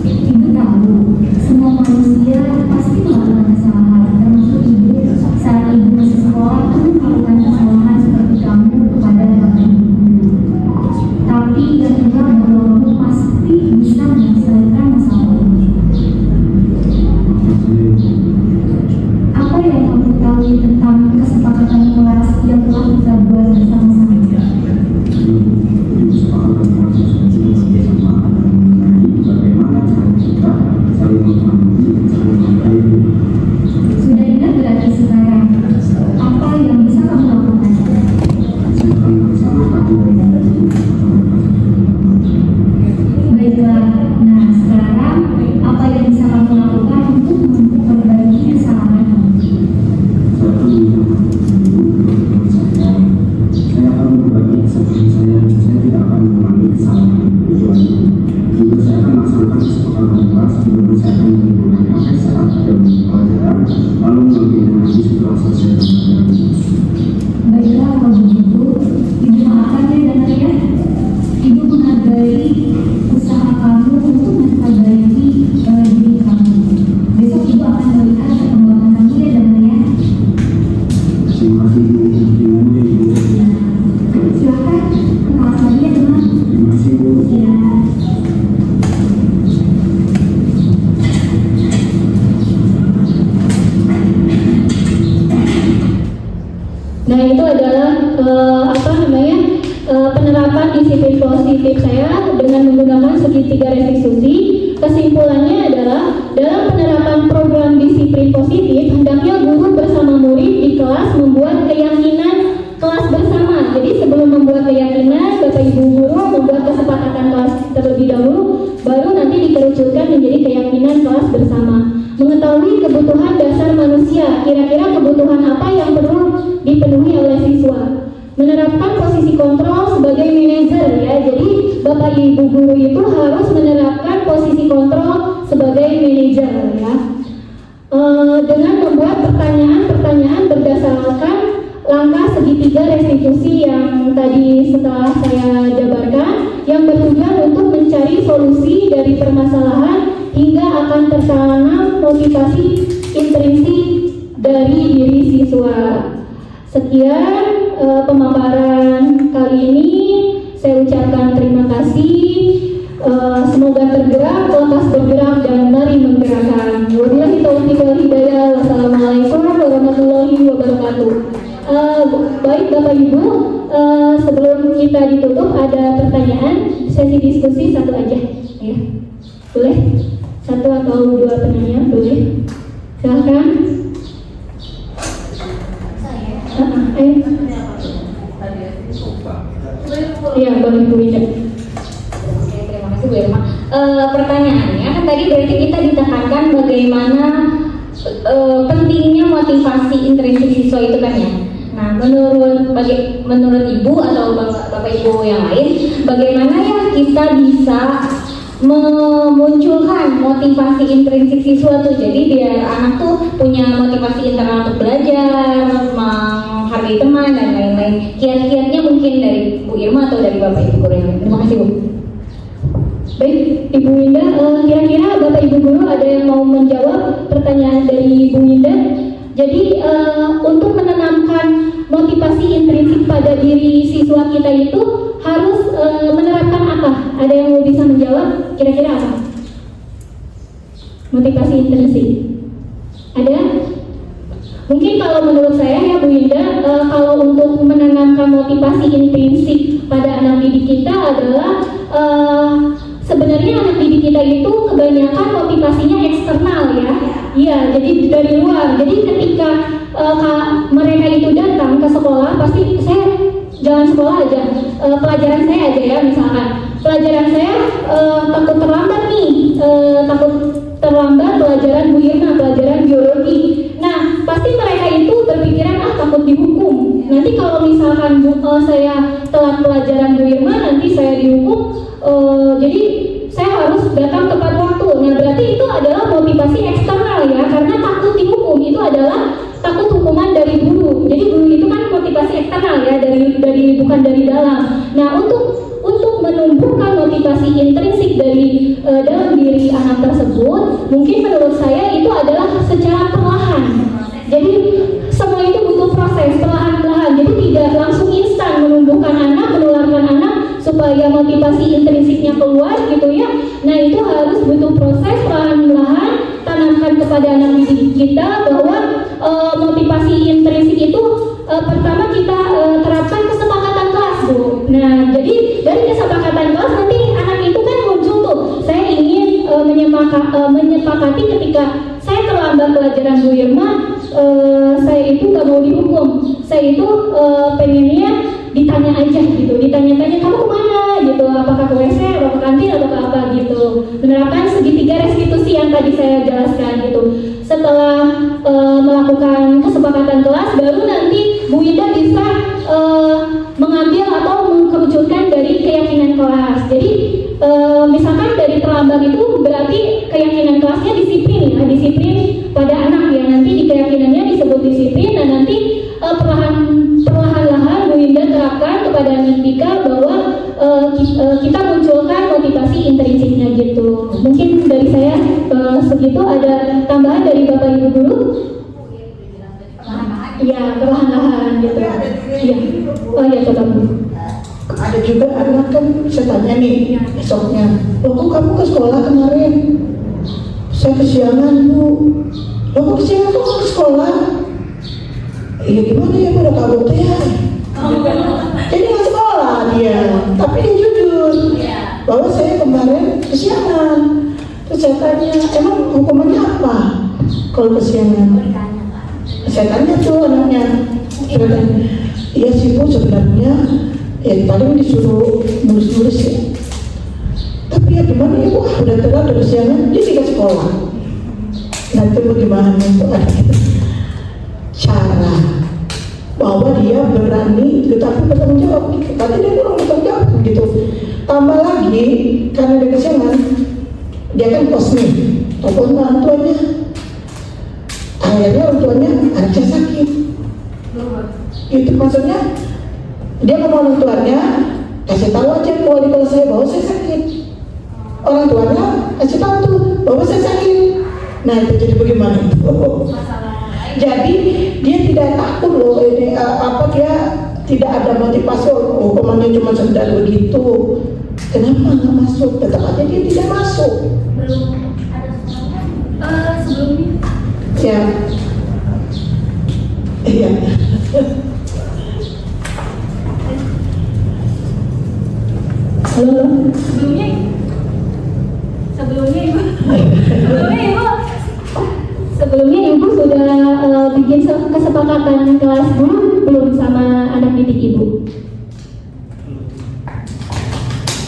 Ibu tahu, semua manusia pasti melakukan kesalahan, termasuk ibu. Saat ibu masih sekolah, kamu melakukan kesalahan seperti kamu kepada bapak ibu. Tapi yang enggak bahwa kamu pasti bisa menyelesaikan masalah ini. Apa yang kamu ketahui tentang kesepakatan kelas yang telah kita buat bersama-sama? Sudah ingat berarti sekarang apa yang bisa kamu lakukan? Baiklah, nah sekarang apa yang bisa kamu lakukan untuk memperbaiki kesalahan? Saya akan berbagi kesalahan saya dan saya tidak akan mengulangi kesalahan itu lagi. Juga saya akan melaksanakan kesepakatan kelas sebelum saya akan menimbulkan efek saat jam pelajaran lalu melakukan lagi setelah selesai pelajaran. Baiklah, kalau begitu ibu maafkan ya Dana ya. Ibu menghargai usaha kamu untuk memperbaiki diri kamu. Besok ibu akan melihat perkembangan kamu ya Dana ya. Terima kasih Bu. Silakan ke kelas lagi ya Dana. Terima kasih Bu. Ya. Nah itu adalah penerapan disiplin positif saya dengan menggunakan segitiga restitusi. Kesimpulannya adalah dalam penerapan program disiplin positif hendaknya guru bersama murid di kelas membuat keyakinan kelas bersama. Jadi sebelum membuat keyakinan, Bapak Ibu guru membuat kesepakatan kelas terlebih dahulu, baru nanti dikerucutkan menjadi keyakinan kelas bersama. Mengetahui kebutuhan dasar manusia, kira-kira kebutuhan apa yang perlu dipenuhi oleh siswa. Menerapkan posisi kontrol sebagai manajer ya. Jadi Bapak Ibu guru itu harus menerapkan posisi kontrol sebagai manajer ya. Dengan membuat pertanyaan-pertanyaan berdasarkan langkah segitiga restitusi yang tadi setelah saya jabarkan, yang bertujuan untuk mencari solusi dari permasalahan hingga akan tertanam motivasi intrinsik dari diri siswa. Sekian pemaparan kali ini. Saya ucapkan terima kasih. Semoga tergerak, lekas bergerak, dan mari menggerakkan. Wabillahi taufiq wal hidayah. Wassalamualaikum warahmatullahi wabarakatuh. Baik Bapak Ibu, sebelum kita ditutup ada pertanyaan, sesi diskusi satu aja ya. Boleh? Satu atau dua penanya, boleh? Silahkan. Iya, boleh Bu Ida. Oke, terima kasih Bu Irma. Pertanyaannya kan tadi berarti kita ditekankan bagaimana pentingnya motivasi intrinsik siswa itu kan ya. Nah, menurut Ibu atau Bapak Ibu yang lain, bagaimana ya kita bisa memunculkan motivasi intrinsik siswa tuh, jadi biar anak tuh punya motivasi internal untuk belajar, menghargai teman dan lain-lain. Kiat-kiatnya mungkin dari Bu Irma atau dari Bapak Ibu guru yang lain. Terima kasih Bu. Baik Ibu Winda, kira-kira Bapak Ibu guru ada yang mau menjawab pertanyaan dari Ibu Winda? Jadi untuk menanamkan motivasi intrinsik pada diri siswa kita itu harus menerapkan apa? Ada yang mau bisa menjawab? Kira-kira apa? Motivasi intrinsik. Ada? Mungkin kalau menurut saya ya Bu Indah, kalau untuk menanamkan motivasi intrinsik pada anak didik kita adalah sebenarnya anak didik kita itu kebanyakan motivasinya eksternal ya. Iya, jadi dari luar. Jadi ketika mereka itu datang ke sekolah, pasti saya jangan sekolah aja, pelajaran saya aja ya, misalkan pelajaran saya takut terlambat nih, takut terlambat pelajaran Bu Irma, pelajaran biologi. Nah, pasti mereka itu berpikiran takut dihukum. Nanti kalau misalkan saya telat pelajaran Bu Irma, nanti saya dihukum. Jadi saya harus datang tepat waktu. Nah, berarti itu adalah motivasi eksternal ya, karena takut dihukum. Itu adalah takut hukuman dari guru. Jadi guru itu kan motivasi eksternal ya, dari bukan dari dalam. Nah, untuk menumbuhkan motivasi intrinsik dari dalam diri anak tersebut, mungkin menurut saya itu adalah secara perlahan. Jadi semua itu butuh proses perlahan-lahan. Jadi tidak langsung instan menumbuhkan anak, menularkan anak supaya motivasi intrinsiknya keluar gitu ya. Nah, itu harus butuh proses perlahan-lahan. Tanamkan kepada anak didik kita bahwa motivasi intrinsik itu pertama kita terapkan kesepakatan kelas, Bu. Nah, jadi dari kesepakatan kelas nanti anak itu kan muncul tuh, saya ingin menyepakati ketika saya terlambat pelajaran Bu Irma, saya itu gak mau dihukum, saya itu pengennya ditanya aja gitu, ditanya-tanya kamu kemana gitu, apakah ke WC, atau ke kantin, atau ke apa gitu. Menerapkan segitiga restitusi yang tadi saya jelaskan gitu. Setelah melakukan kesepakatan kelas, baru nanti Bu Ida bisa mengambil atau mengkerucutkan dari keyakinan kelas. Jadi misalkan dari terlambat itu berarti keyakinan kelasnya disiplin ya, disiplin pada anak ya, nanti di keyakinannya disebut disiplin. Dan nanti perlahan-lahan Bu Indah terapkan kepada anak Dika bahwa kita munculkan motivasi intrinsiknya gitu. Mungkin dari saya segitu. Ada tambahan dari Bapak Ibu guru? Iya, perlahan-lahan gitu. Iya. Oh iya, coba Bu. Ada juga anak kan, saya tanya nih besoknya, kok kamu ke sekolah kemarin? Saya kesiangan Bu. Loh kok kesiangan kok ke sekolah? Iya gimana ya, udah kabut ya. Jadi nggak sekolah dia, tapi dia jujur bahwa saya kemarin kesiangan. Terus saya tanya, emang hukumannya apa kalau kesiangan? Saya tanya tuh anaknya, iya sih Bu, sebenarnya ya paling disuruh nulis-nulis ya. Tapi ya gimana ya Bu, udah telat, udah kesiangan, dia tidak sekolah. Nah itu bagaimana itu cara bahwa dia berani tetapi bertanggung jawab gitu. Tadi dia kurang bertanggung jawab gitu. Tambah lagi karena dia kesiangan, dia kan kos nih, telepon orang tuanya. Akhirnya orang tuanya anaknya sakit. Itu maksudnya dia ngomong orang tuanya, kasih tahu aja ke wali kelas saya bahwa saya sakit. Orang tuanya kasih tahu tuh bahwa saya sakit. Nah itu jadi bagaimana itu? Jadi dia tidak takut loh, ini dia tidak ada motivasi hukumannya cuma sekedar begitu. Kenapa nggak masuk? Tetap aja dia tidak masuk. Belum ada sebelumnya. Ya, iya. Halo. Sebelumnya Ibu sudah bikin kesepakatan kelas dulu belum sama anak didik Ibu?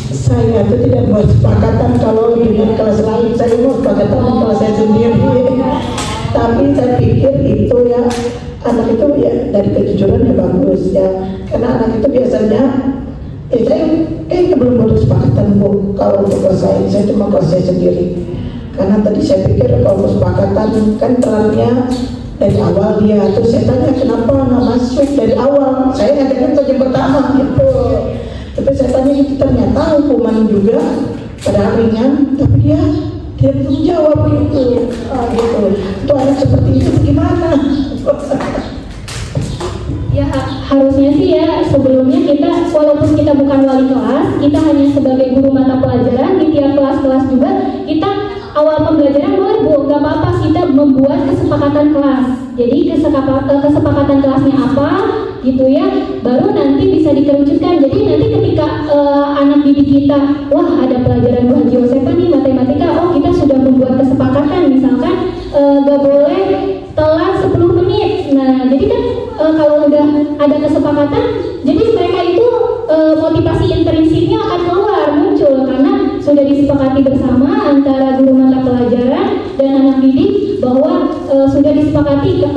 Saya itu tidak buat kesepakatan kalau dengan kelas lain, saya mau kesepakatan dengan kelas saya sendiri. Tapi saya pikir itu ya, anak itu ya dari kejujuran ya bagus ya, karena anak itu biasanya saya belum buat kesepakatan Bu kalau untuk kelas saya cuma kelas saya sendiri. Karena tadi saya pikir kalau kesepakatan kan perannya dari awal dia, terus saya tanya kenapa nggak masuk dari awal, saya ngadakan saja pertama gitu. Tapi saya tanya itu ternyata hukuman juga pada ringan, tapi dia belum jawab gitu. Gitu. Itu anak seperti itu bagaimana? Ya, sebenarnya sih ya, sebelumnya kita walaupun kita bukan wali kelas, kita hanya sebagai guru mata pelajaran di tiap kelas-kelas juga, kita awal pembelajaran boleh Bu, nggak apa-apa kita membuat kesepakatan kelas. Jadi kesepakatan kelasnya apa gitu ya, baru nanti bisa dikerucutkan. Jadi nanti ketika anak didik kita, wah ada pelajaran Bu Haji Yosefa nih matematika, oh kita sudah membuat kesepakatan misalkan nggak boleh telat 10 menit. Nah jadi kan kalau udah ada kesepakatan, jadi mereka itu motivasi intrinsiknya akan keluar muncul karena sudah disepakati bersama antara guru mata pelajaran dan anak didik bahwa sudah disepakati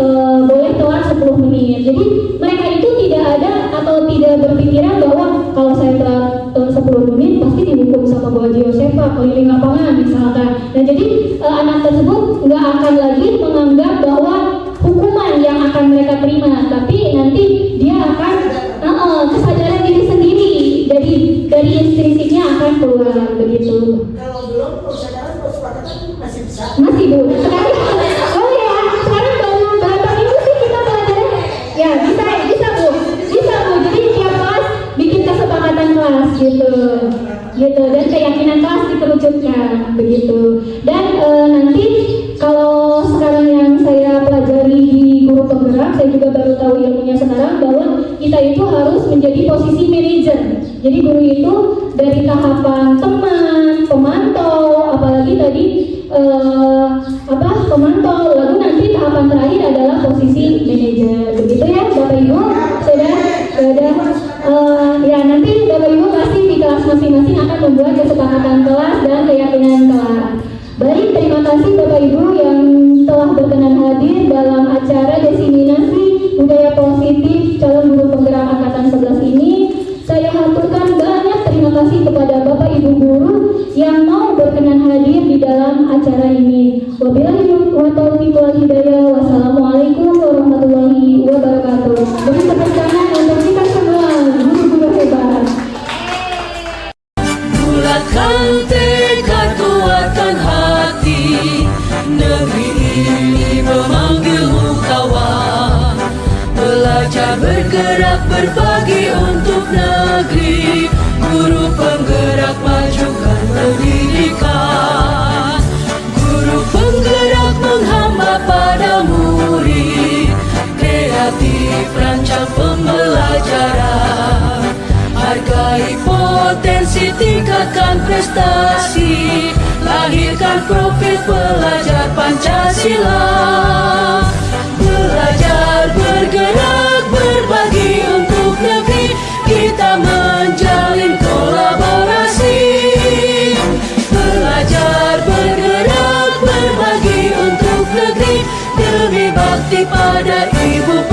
boleh telat 10 menit. Jadi mereka itu tidak ada atau tidak berpikiran bahwa kalau saya telat 10 menit pasti dihukum sama Bu Haji Yosefa keliling lapangan misalkan. Nah jadi anak tersebut nggak akan lagi menganggap bahwa hukuman yang akan mereka terima, tapi nanti dia akan kesadaran diri sendiri. Jadi dari intrinsiknya akan keluar begitu. Kalau belum kesadaran kesepakatan masih bisa. Masih Bu. Sekarang oh ya, sekarang baru berapa minggu sih kita belajar? Ya bisa Bu. Bisa Bu. Jadi tiap kelas bikin kesepakatan kelas gitu. Dan keyakinan kelas dikerucutkan begitu. Dan nanti kalau sekarang yang saya pelajari di guru penggerak, saya juga baru tahu ilmunya sekarang bahwa kita itu harus menjadi posisi manajer. Jadi guru itu dari tahapan teman, pemantau, apalagi tadi pemantau, lalu nanti tahapan terakhir adalah posisi manajer. Begitu ya Bapak Ibu? Sudah? Ya nanti Bapak Ibu pasti di kelas masing-masing akan membuat kesepakatan kelas dan keyakinan kelas. Baik, terima kasih Bapak Ibu yang telah berkenan hadir dalam acara diseminasi budaya positif calon guru penggerak angkatan 11 ini. Saya haturkan banyak terima kasih kepada Bapak Ibu guru yang mau berkenan hadir di dalam acara ini. Wabillahi taufiq wal hidayah. Wassalamualaikum warahmatullahi wabarakatuh. Beri tepuk tangan untuk kita semua guru-guru hebat. Bulatkan tekad, kuatkan hati, negeri ini memanggilmu kawan. Belajar bergerak berbagi untuk negeri, guru penggerak majukan pendidikan. Guru penggerak menghamba pada murid, kreatif rancang pembelajaran. Hargai potensi, tingkatkan prestasi, lahirkan profil pelajar Pancasila. Belajar bergerak berbagi untuk negeri, kita menjalin kolaborasi. Belajar bergerak berbagi untuk negeri, demi bakti pada Ibu